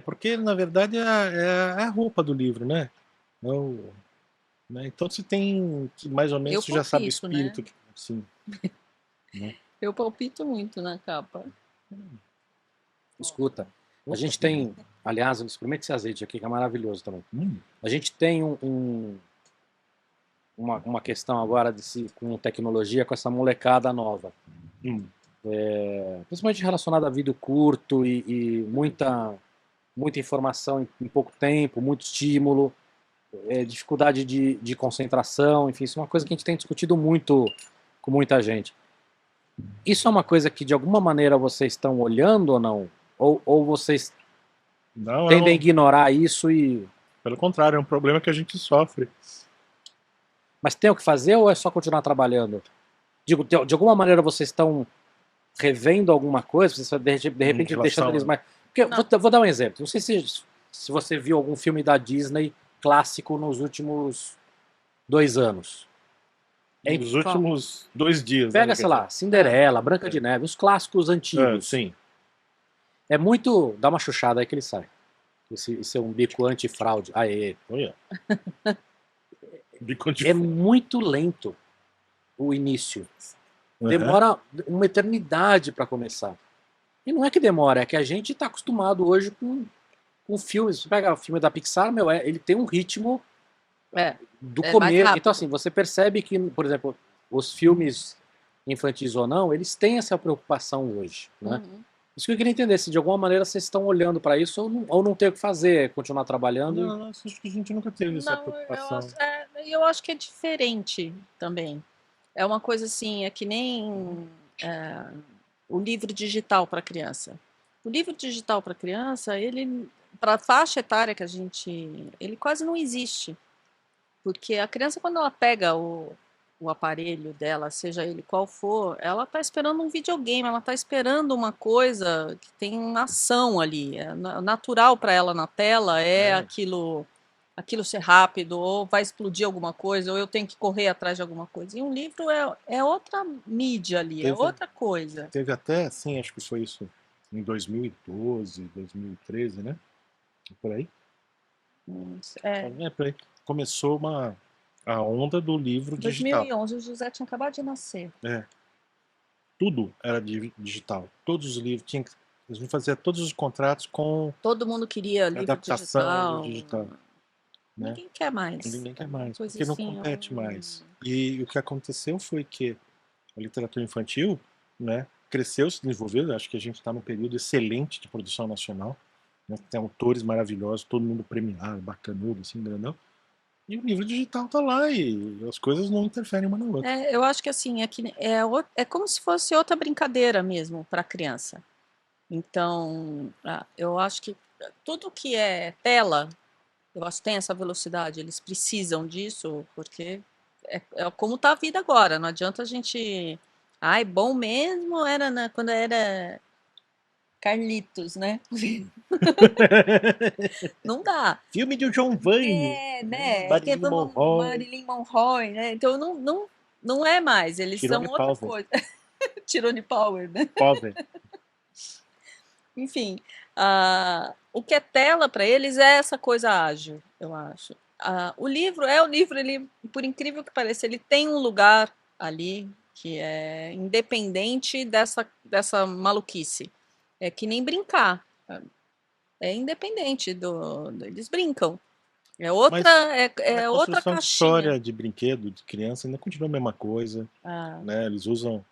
porque na verdade é a roupa do livro, né? Né? Então você tem que mais ou menos você já sabe o espírito, né? Sim. Né? Eu palpito muito na capa. Escuta, a gente tem, aliás, experimente esse azeite aqui que é maravilhoso também. A gente tem uma questão agora com tecnologia, com essa molecada nova. Principalmente relacionada a vídeo curto e muita informação em pouco tempo, muito estímulo, dificuldade de concentração, enfim, isso é uma coisa que a gente tem discutido muito com muita gente. Isso é uma coisa que de alguma maneira vocês estão olhando ou não? Ou vocês tendem a ignorar isso e... Pelo contrário, é um problema que a gente sofre. Mas tem o que fazer ou é só continuar trabalhando? Digo, de alguma maneira vocês estão revendo alguma coisa? Vocês de repente deixando eles mais... Porque, vou dar um exemplo. Não sei se você viu algum filme da Disney clássico nos últimos 2 anos. Nos últimos 2 dias. Pega, sei lá, Cinderela, Branca de Neve, os clássicos antigos. Sim. É muito... Dá uma chuchada aí que ele sai. Isso é um bico antifraude. Aê. Olha. É muito lento o início. Demora uma eternidade para começar. E não é que demora, é que a gente está acostumado hoje com filmes. Você pega o filme da Pixar, ele tem um ritmo do começo. Então, assim, você percebe que, por exemplo, os filmes infantis ou não, eles têm essa preocupação hoje, né? Isso que eu queria entender, se de alguma maneira vocês estão olhando para isso ou não tem o que fazer, continuar trabalhando. Não, acho que a gente nunca teve essa preocupação. Eu acho que é diferente também. É uma coisa assim, é que nem o livro digital para criança. O livro digital para criança, ele, para a faixa etária que ele quase não existe. Porque a criança, quando ela pega o aparelho dela, seja ele qual for, ela está esperando um videogame, ela está esperando uma coisa que tem uma ação ali. Natural para ela na tela aquilo ser rápido, ou vai explodir alguma coisa, ou eu tenho que correr atrás de alguma coisa. E um livro é outra mídia ali, é outra coisa. Teve até, assim, acho que foi isso em 2012, 2013, né? Por aí? Por aí. Começou a onda do livro digital. 2011, o José tinha acabado de nascer. Tudo era digital. Todos os livros a gente fazia todos os contratos com... Todo mundo queria livro adaptação digital. Né? Ninguém quer mais. Ninguém quer mais, porque não compete mais. E o que aconteceu foi que a literatura infantil, né, cresceu, se desenvolveu. Acho que a gente está num período excelente de produção nacional. Né? Tem autores maravilhosos, todo mundo premiado, bacanudo, assim, grandão. E o livro digital está lá e as coisas não interferem uma na outra. Eu acho que assim, é como se fosse outra brincadeira mesmo para a criança. Então, eu acho que tudo que é tela, eu acho que tem essa velocidade, eles precisam disso, porque é como está a vida agora, não adianta a gente... bom mesmo era quando era Carlitos, né? Não dá. Filme de John Wayne. Né? Marilyn Monroe, né? Então não é mais, eles Tyrone são outra coisa. Tyrone Power, né? Power. Enfim, o que é tela para eles é essa coisa ágil, eu acho. O livro, ele, por incrível que pareça, ele tem um lugar ali que é independente dessa maluquice. É que nem brincar. É independente eles brincam. É outra, Mas a é outra construção de caixinha. história de brinquedo, de criança, ainda continua a mesma coisa, Ah, né? Eles usam,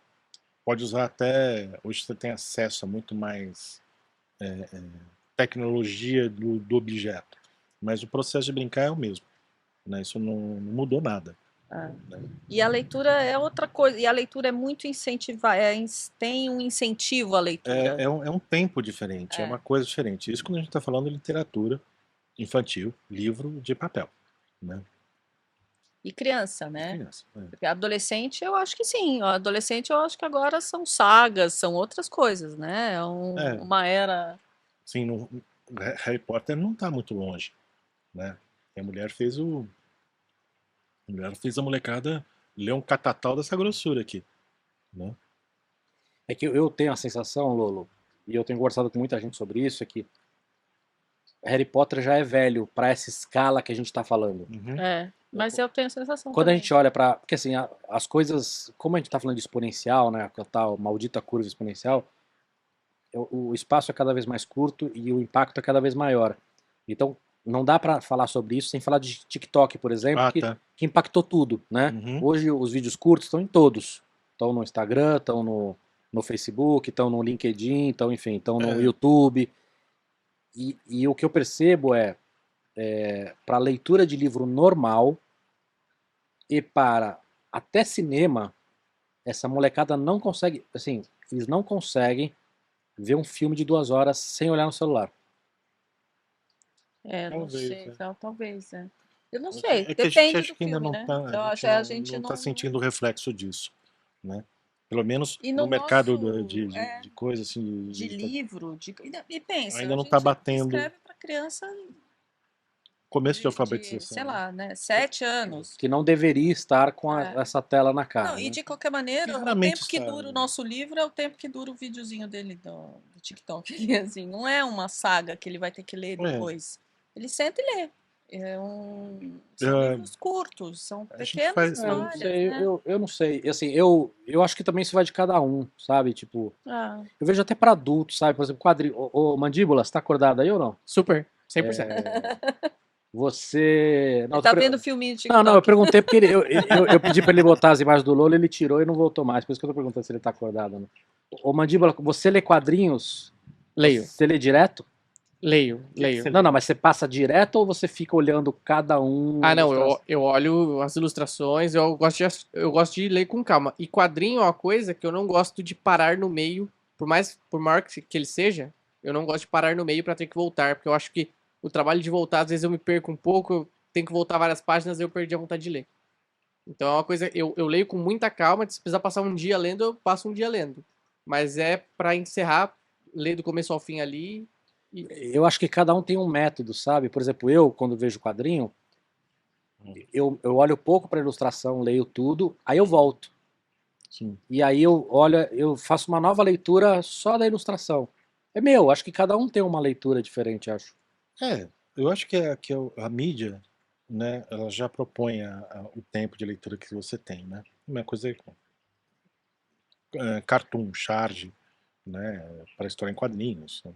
pode usar até, hoje você tem acesso a muito mais tecnologia do objeto, mas o processo de brincar é o mesmo, né? Isso não mudou nada. ah. Né? E a leitura é outra coisa. E a leitura é muito incentivada. Tem um incentivo à leitura. É um tempo diferente, é uma coisa diferente. Isso quando a gente está falando de literatura infantil, livro de papel, né? E criança, né? Criança, Porque adolescente, eu acho que sim. Adolescente, eu acho que agora são sagas, são outras coisas, né? Uma era. Sim, Harry Potter não está muito longe, né? A mulher fez a molecada ler um catatal dessa grossura aqui, né? É que eu tenho a sensação, Lolo, e eu tenho conversado com muita gente sobre isso, é que Harry Potter já é velho para essa escala que a gente está falando. Uhum. Mas eu tenho a sensação Quando também. a gente olha para, porque assim, as coisas, como a gente está falando de exponencial, né, a tal maldita curva exponencial, o espaço é cada vez mais curto e o impacto é cada vez maior. Então, não dá para falar sobre isso sem falar de TikTok, por exemplo, que impactou tudo, né? Uhum. Hoje os vídeos curtos estão em todos. Estão no Instagram, estão no Facebook, estão no LinkedIn, estão no YouTube. E o que eu percebo para leitura de livro normal e para até cinema, essa molecada não consegue, assim, eles não conseguem ver um filme de 2 horas sem olhar no celular. Não sei, talvez, Eu não É sei, que a gente depende acha do que ainda filme, não né? está, Eu acho que a gente não não... está sentindo o reflexo disso, né? Pelo menos E no no mercado nosso, de coisas assim, de livro, e pensa, ainda a não está gente batendo escreve para criança começo de de, alfabetização. sei lá, né, 7 anos. Que não deveria estar com essa tela na cara. Não, e né? de qualquer maneira, o Claramente tempo que está. dura o nosso livro é o tempo que dura o videozinho dele do TikTok. Assim, não é uma saga que ele vai ter que ler depois. Ele senta e lê. São livros curtos, são a gente pequenas faz- Eu não histórias, sei, né? eu não sei. Assim, eu acho que também isso vai de cada um, sabe? Tipo, eu vejo até para adultos, sabe? Por exemplo, quadrinho. Ô, Mandíbula, você tá acordado aí ou não? Super, 100%. Você. Não, Ele tá vendo filminho de TikTok. Não, eu perguntei porque eu pedi para ele botar as imagens do Lolo, ele tirou e não voltou mais. Por isso que eu tô perguntando se ele tá acordado ou não. Ô, Mandíbula, você lê quadrinhos? Leio. Você lê direto? Leio. Não, mas você passa direto ou você fica olhando cada um? Ah, não, eu olho as ilustrações, eu gosto de ler com calma. E quadrinho é uma coisa que eu não gosto de parar no meio, por maior que ele seja, eu não gosto de parar no meio pra ter que voltar, porque eu acho que o trabalho de voltar, às vezes eu me perco um pouco, eu tenho que voltar várias páginas e eu perdi a vontade de ler. Então é uma coisa, eu leio com muita calma, se precisar passar um dia lendo, eu passo um dia lendo. Mas é pra encerrar, ler do começo ao fim ali. Eu acho que cada um tem um método, sabe? Por exemplo, eu, quando vejo quadrinho, eu olho pouco para ilustração, leio tudo, aí eu volto. Sim. E aí eu faço uma nova leitura só da ilustração. É meu, acho que cada um tem uma leitura diferente, acho. Eu acho que a mídia, né, ela já propõe o tempo de leitura que você tem, né? Uma coisa cartoon, charge, né, para história em quadrinhos, são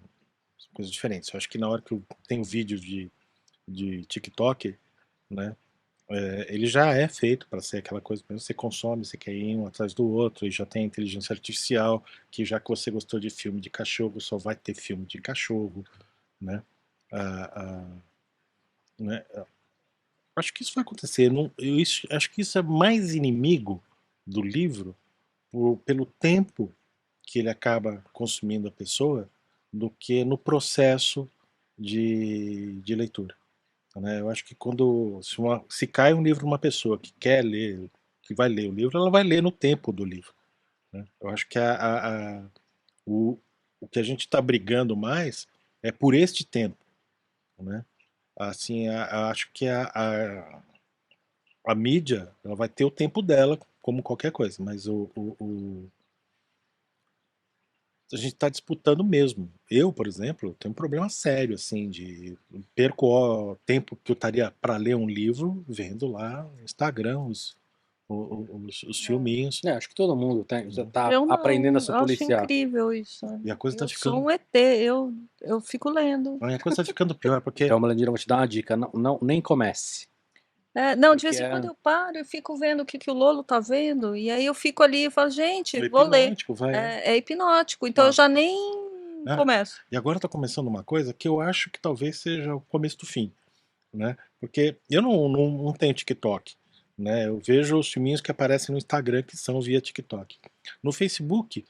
coisas diferentes. Eu acho que na hora que eu tenho vídeo de TikTok, né, ele já é feito para ser aquela coisa que você consome, você quer ir um atrás do outro, e já tem a inteligência artificial, que já que você gostou de filme de cachorro, só vai ter filme de cachorro, né? Né? Acho que isso vai acontecer. Acho que isso é mais inimigo do livro pelo tempo que ele acaba consumindo a pessoa do que no processo de leitura. Né? Eu acho que se cai um livro numa pessoa que quer ler, que vai ler o livro, ela vai ler no tempo do livro. Né? Eu acho que o que a gente está brigando mais é por este tempo. Né? Assim, acho que a mídia ela vai ter o tempo dela, como qualquer coisa, mas a gente está disputando mesmo. Eu, por exemplo, tenho um problema sério, assim, de perco o tempo que eu estaria para ler um livro vendo lá no Instagram os filminhos. Acho que todo mundo já tá Eu não, aprendendo a se eu acho policiar. incrível isso. E a coisa tá Eu ficando. sou um ET, eu fico lendo. A coisa tá ficando pior, porque. Então, Melandira, eu vou te dar uma dica. Não, nem comece. Não, de Porque vez em quando eu paro e fico vendo o que o Lolo tá vendo, e aí eu fico ali e falo, gente, É vou ler. hipnótico, vai. É hipnótico, então eu já nem começo. E agora tá começando uma coisa que eu acho que talvez seja o começo do fim, né? Porque eu não tenho TikTok, né? Eu vejo os filminhos que aparecem no Instagram que são via TikTok. No Facebook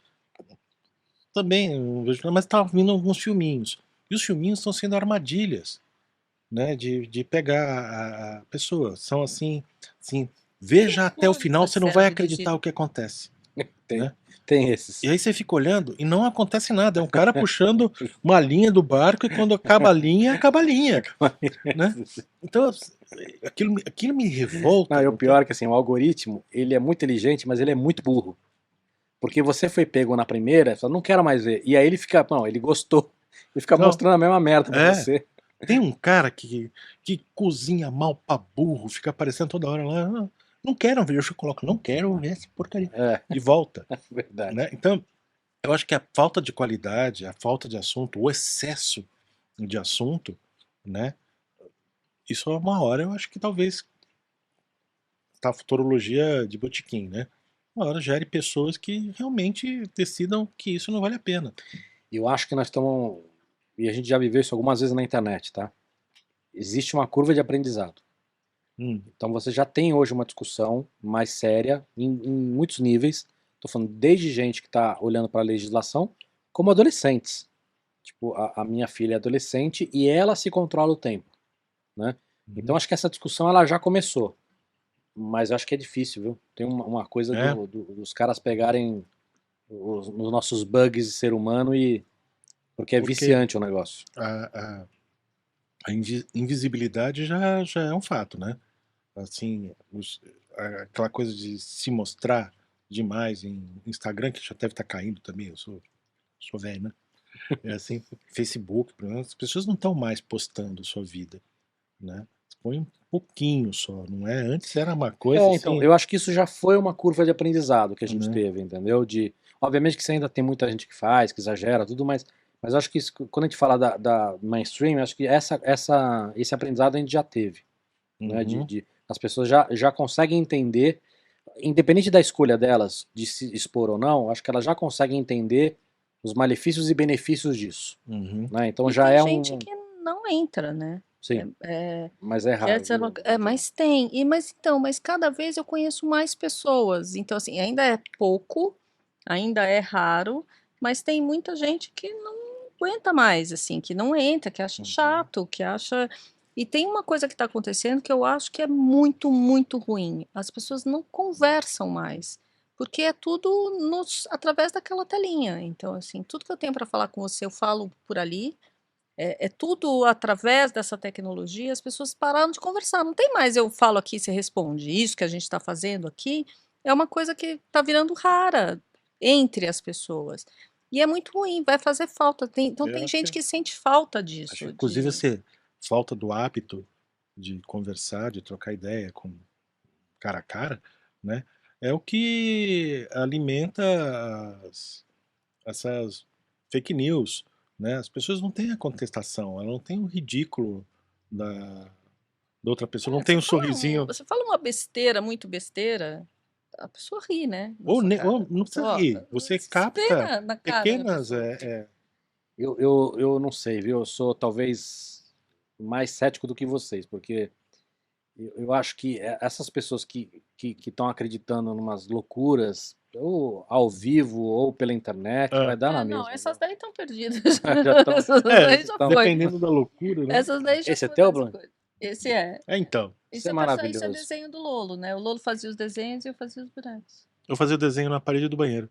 também não vejo, mas tá vindo alguns filminhos. E os filminhos estão sendo armadilhas, né? De pegar a pessoa. São assim, veja até o final, você não vai acreditar o que acontece. Tem esses. E aí você fica olhando e não acontece nada. É um cara puxando uma linha do barco e quando acaba a linha, acaba a linha. Né? Então, aquilo me revolta. Não, e o pior é que assim, o algoritmo, ele é muito inteligente, mas ele é muito burro. Porque você foi pego na primeira, fala, não quero mais ver. E aí ele fica, não, ele gostou. Ele fica mostrando a mesma merda pra você. Tem um cara que cozinha mal pra burro, fica aparecendo toda hora lá. Não quero ver, eu coloco, não quero ver essa porcaria. E volta. Verdade. Né? Então, eu acho que a falta de qualidade, a falta de assunto, o excesso de assunto, né? Isso é uma hora, eu acho que talvez a futurologia de botequim, né? Uma hora gere pessoas que realmente decidam que isso não vale a pena. Eu acho que nós estamos, e a gente já viveu isso algumas vezes na internet, tá? Existe uma curva de aprendizado. Então você já tem hoje uma discussão mais séria em muitos níveis. Estou falando desde gente que está olhando para a legislação, como adolescentes. Tipo, a minha filha é adolescente e ela se controla o tempo, né? Então acho que essa discussão ela já começou. Mas eu acho que é difícil, viu? Tem uma coisa dos caras pegarem os nossos bugs de ser humano porque é viciante o negócio. A invisibilidade já é um fato, né? Assim, aquela coisa de se mostrar demais em Instagram, que já deve estar caindo também, eu sou velho, né? É assim, Facebook, as pessoas não estão mais postando sua vida, né? Põe um pouquinho só, não é? Antes era uma coisa assim... Então, eu acho que isso já foi uma curva de aprendizado que a gente teve, entendeu? Obviamente que você ainda tem muita gente que faz, que exagera, tudo, mas eu acho que isso, quando a gente fala da mainstream, eu acho que esse aprendizado a gente já teve, né? As pessoas já conseguem entender, independente da escolha delas de se expor ou não, acho que elas já conseguem entender os malefícios e benefícios disso, né? Então já é gente que não entra, né? Sim, mas é raro. Mas cada vez eu conheço mais pessoas, então assim, ainda é pouco, ainda é raro, mas tem muita gente que não aguenta mais, assim, que não entra, que acha chato, que acha... E tem uma coisa que está acontecendo que eu acho que é muito, muito ruim. As pessoas não conversam mais, porque é tudo através daquela telinha. Então, assim, tudo que eu tenho para falar com você, eu falo por ali. É tudo através dessa tecnologia, as pessoas pararam de conversar. Não tem mais eu falo aqui, você responde. Isso que a gente está fazendo aqui é uma coisa que está virando rara entre as pessoas. E é muito ruim, vai fazer falta. Então tem gente que sente falta disso. Acho, inclusive, essa falta do hábito de conversar, de trocar ideia com cara a cara, né? É o que alimenta essas fake news, né? As pessoas não têm a contestação, ela não tem o ridículo da outra pessoa, não tem um sorrisinho. Você fala uma besteira, muito besteira, a pessoa ri, né? Ou não precisa rir, você capta pequenas... Eu não sei, viu? Eu sou talvez mais cético do que vocês, porque eu acho que essas pessoas que estão acreditando em umas loucuras, ou ao vivo, ou pela internet, vai dar na mesma. Não, essas daí estão perdidas. Essas daí já foi. Dependendo da loucura, né? Essas daí já Esse é foi teu, Bruno? Esse é. Então. Isso é maravilhoso. Isso é desenho do Lolo, né? O Lolo fazia os desenhos e eu fazia os bonecos. Eu fazia o desenho na parede do banheiro.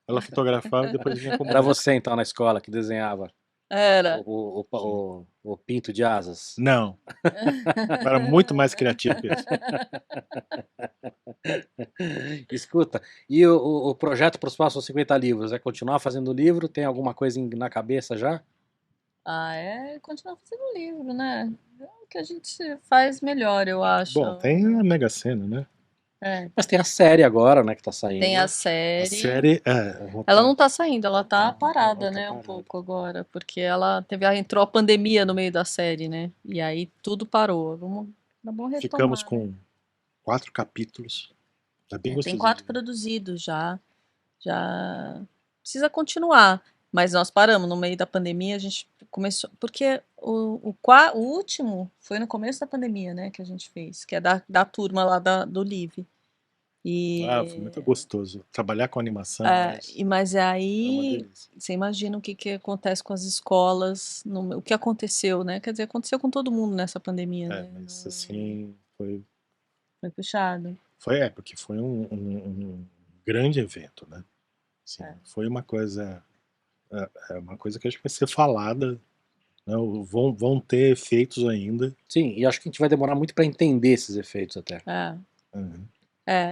Ela fotografava e depois vinha com... Era você, então, na escola, que desenhava Era. o pinto de asas? Não. Era muito mais criativo que isso. Escuta, e o projeto para os próximos 50 livros? É continuar fazendo livro? Tem alguma coisa na cabeça já? É continuar fazendo livro, né? É o que a gente faz melhor, eu acho. Bom, tem a Mega Sena, né? É. Mas tem a série agora, né, que tá saindo. Tem a A série. série. Ela não tá saindo, ela tá parada, tá né, um parada. pouco agora, porque entrou a pandemia no meio da série, né? E aí tudo parou. Vamos retomar. Ficamos né? com 4 capítulos. Tá bem Tem gostosinho. 4 produzidos já. Já precisa continuar. Mas nós paramos no meio da pandemia, a gente começou. Porque o último foi no começo da pandemia, né? Que a gente fez, que é da turma lá do Live. Foi muito gostoso. Trabalhar com animação. Mas É uma aí delícia. você imagina o que acontece com as escolas, o que aconteceu, né? Quer dizer, aconteceu com todo mundo nessa pandemia, né? Mas assim, foi Foi puxado. porque foi um grande evento, né? Assim, foi uma coisa que acho que vai ser falada, né? Vão ter efeitos ainda. Sim, e acho que a gente vai demorar muito pra entender esses efeitos até. Uhum.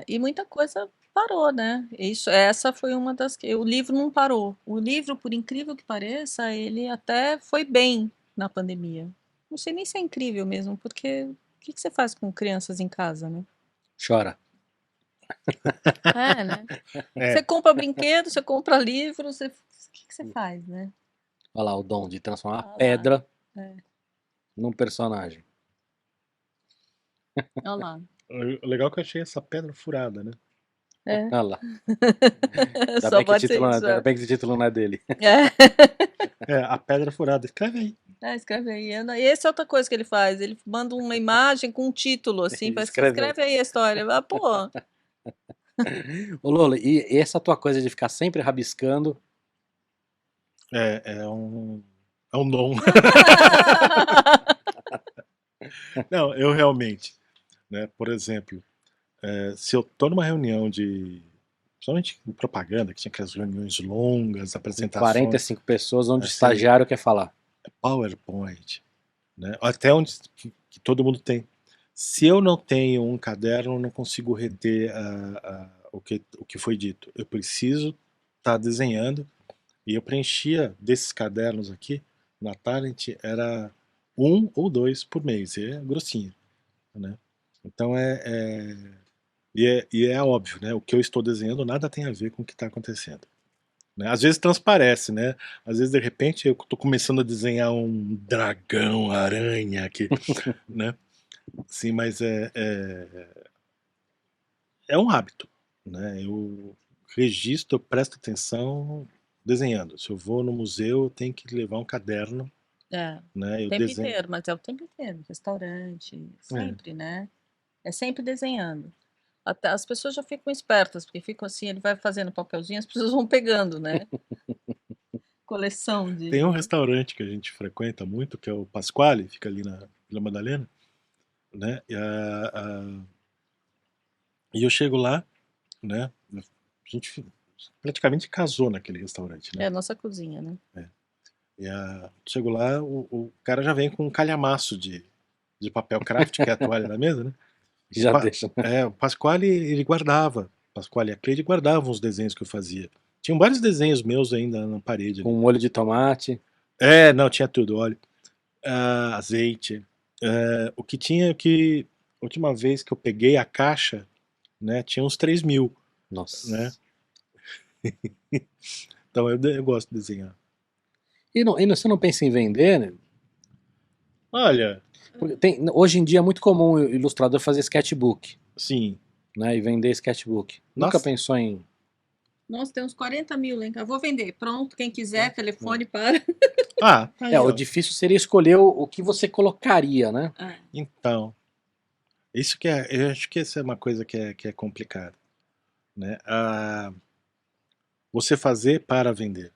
E muita coisa parou, né? Essa foi uma das que. O livro não parou. O livro, por incrível que pareça, ele até foi bem na pandemia. Não sei nem se é incrível mesmo, porque o que você faz com crianças em casa, né? Chora. Né? É. Você compra brinquedo, você compra livro, o que você faz, né? Olha lá o dom de transformar a Olha lá. pedra num personagem. Olha lá. O legal é que eu achei essa pedra furada, né? Olha lá. Só pode ser isso. Ainda bem que o título não é dele. A pedra furada. Escreve aí. Escreve aí. E essa é outra coisa que ele faz. Ele manda uma imagem com um título, assim, parece que escreve aí a história. Pô. Ô Lola, e essa tua coisa de ficar sempre rabiscando? É um dom. Não, eu realmente, né? Por exemplo, se eu tô numa reunião principalmente em propaganda, que tinha aquelas reuniões longas, apresentações. 45 pessoas onde o estagiário quer falar. PowerPoint, né? Até onde que todo mundo tem. Se eu não tenho um caderno, eu não consigo reter o que foi dito. Eu preciso estar desenhando, e eu preenchia desses cadernos aqui, na Talent, era 1 ou 2 por mês, é grossinho, né? Então é óbvio, né? O que eu estou desenhando nada tem a ver com o que está acontecendo. Né? Às vezes transparece, né? Às vezes, de repente, eu estou começando a desenhar um dragão, aranha aqui, né? Sim, mas é um hábito, né? Eu registro, eu presto atenção desenhando. Se eu vou no museu, eu tenho que levar um caderno. Né? O tempo inteiro, mas é o tempo inteiro. Restaurante, sempre, né? É sempre desenhando. Até as pessoas já ficam espertas, porque ficam assim, ele vai fazendo papelzinho, as pessoas vão pegando, né? Coleção de... Tem um restaurante que a gente frequenta muito, que é o Pasquale, fica ali na Vila Madalena, né? E eu chego lá, né? A gente praticamente casou naquele restaurante, né? É a nossa cozinha, né? Chego lá, o cara já vem com um calhamaço de papel craft, que é a toalha da mesa, né? Já deixa. O Pasquale, ele guardava. Pasquale e a Cleide guardavam os desenhos que eu fazia. Tinham vários desenhos meus ainda na parede. Com molho de tomate. Não, tinha tudo, óleo. Azeite. O que tinha que... A última vez que eu peguei a caixa, né, tinha uns 3.000. Nossa. Né? Então eu gosto de desenhar. E você não pensa em vender, né? Olha... hoje em dia é muito comum o ilustrador fazer sketchbook. Sim. Né, e vender sketchbook. Nunca pensou em... Nossa, tem uns 40 mil lá em casa. Vou vender. Pronto, quem quiser, telefone para. O difícil seria escolher o que você colocaria, né? Então, isso que eu acho que essa é uma coisa que é complicada, né? Você fazer para vender,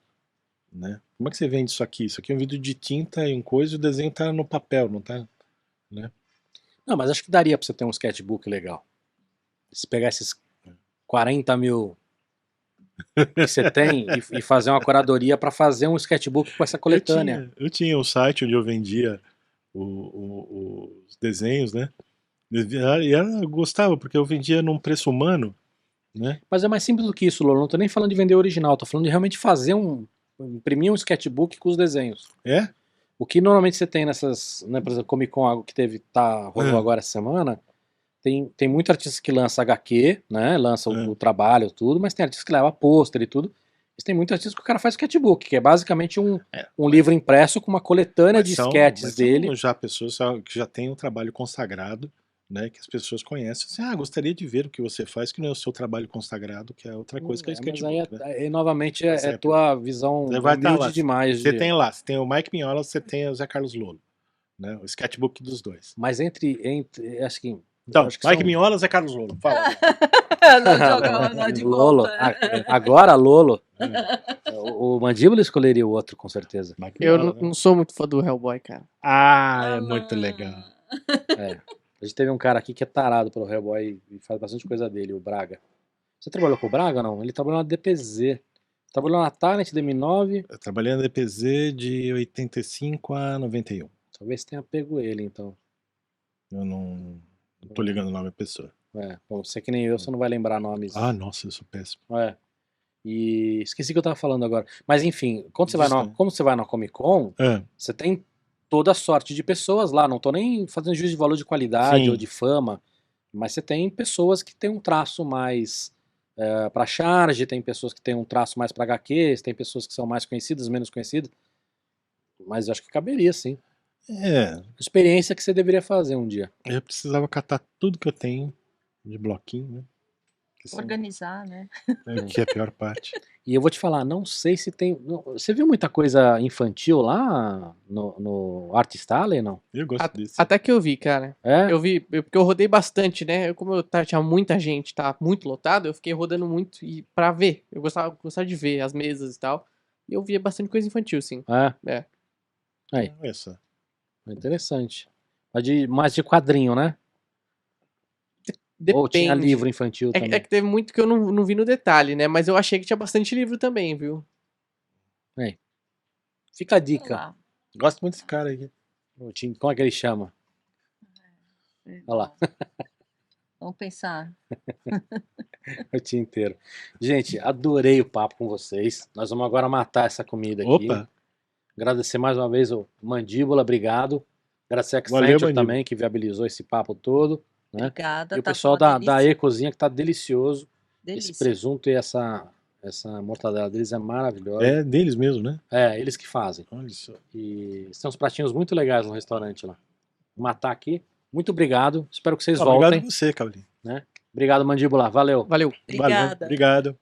né? Como é que você vende isso aqui? Isso aqui é um vidro de tinta e um coisa, e o desenho tá no papel, não tá? Né? Não, mas acho que daria pra você ter um sketchbook legal. Se pegar esses 40 mil que você tem e fazer uma curadoria para fazer um sketchbook com essa coletânea. Eu tinha um site onde eu vendia os desenhos, né? E ela gostava, porque eu vendia num preço humano, né? Mas é mais simples do que isso, Lolo. Não tô nem falando de vender original, tô falando de realmente fazer imprimir um sketchbook com os desenhos. O que normalmente você tem nessas, né, por exemplo, Comic Con, algo que rolou agora essa semana, tem muito artista que lança HQ, né? Lança o trabalho, tudo, mas tem artista que leva pôster e tudo. Mas tem muito artista que o cara faz sketchbook, que é basicamente um livro impresso com uma coletânea de sketches dele. São já pessoas que já têm um trabalho consagrado, né? Que as pessoas conhecem. Assim, gostaria de ver o que você faz, que não é o seu trabalho consagrado, que é outra coisa que é sketchbook. Mas aí, novamente, é tua visão vai estar lá. humilde demais. Você tem lá, você tem o Mike Mignola, você tem o Zé Carlos Lolo, né? O sketchbook dos dois. Mas entre acho que... Então, Mike Mignola, Zé Carlos Lolo, fala. Não, de Lolo. volta. Agora, Lolo. O Mandíbula escolheria o outro, com certeza. Mike Eu Mignola, não sou muito fã do Hellboy, cara. é muito legal. A gente teve um cara aqui que é tarado pelo Hellboy e faz bastante coisa dele, o Braga. Você trabalhou com o Braga ou não? Ele trabalhou na DPZ. Trabalhou na Talent, DM9. Eu trabalhei na DPZ de 85 a 91. Talvez tenha pego ele, então. Eu não tô ligando o nome da pessoa. Bom, você que nem eu, você não vai lembrar nomes. Nossa, eu sou péssimo. E esqueci o que eu tava falando agora. Mas enfim, como você vai na Comic Con, você tem toda a sorte de pessoas lá. Não tô nem fazendo juízo de valor de qualidade ou de fama, mas você tem pessoas que têm um traço mais para charge, tem pessoas que têm um traço mais para HQs, tem pessoas que são mais conhecidas, menos conhecidas. Mas eu acho que caberia, sim. Experiência que você deveria fazer um dia. Eu precisava catar tudo que eu tenho de bloquinho, né? Organizar, né? Que é a pior parte. E eu vou te falar, não sei se tem... Você viu muita coisa infantil lá no Artist Alley, não? Eu gosto disso. Até que eu vi, cara. É? Eu vi, porque eu rodei bastante, né? Como tinha muita gente, tá muito lotado, eu fiquei rodando muito pra ver. Eu gostava de ver as mesas e tal. E eu via bastante coisa infantil, sim. É. Aí. Olha só. Interessante. Mais de quadrinho, né? Depende. Ou tinha livro infantil também? É que teve muito que eu não vi no detalhe, né? Mas eu achei que tinha bastante livro também, viu? Fica a dica. Gosto muito desse cara aqui. Como é que ele chama? Olha lá. Vamos pensar. O dia inteiro. Gente, adorei o papo com vocês. Nós vamos agora matar essa comida aqui. Opa! Agradecer mais uma vez o Mandíbula, obrigado. Agradecer a Valeu, Accenture Mandíbula. também, que viabilizou esse papo todo. Né? Obrigada. E o pessoal da E-Cozinha, que tá delicioso. Delícia. Esse presunto e essa mortadela deles é maravilhosa. É deles mesmo, né? Eles que fazem. Olha só. E tem uns pratinhos muito legais no restaurante lá. Vou matar aqui. Muito obrigado. Espero que vocês Obrigado voltem. a você, Caulinho. Obrigado, Mandíbula. Valeu. Valeu. Obrigada. Valeu. Obrigado.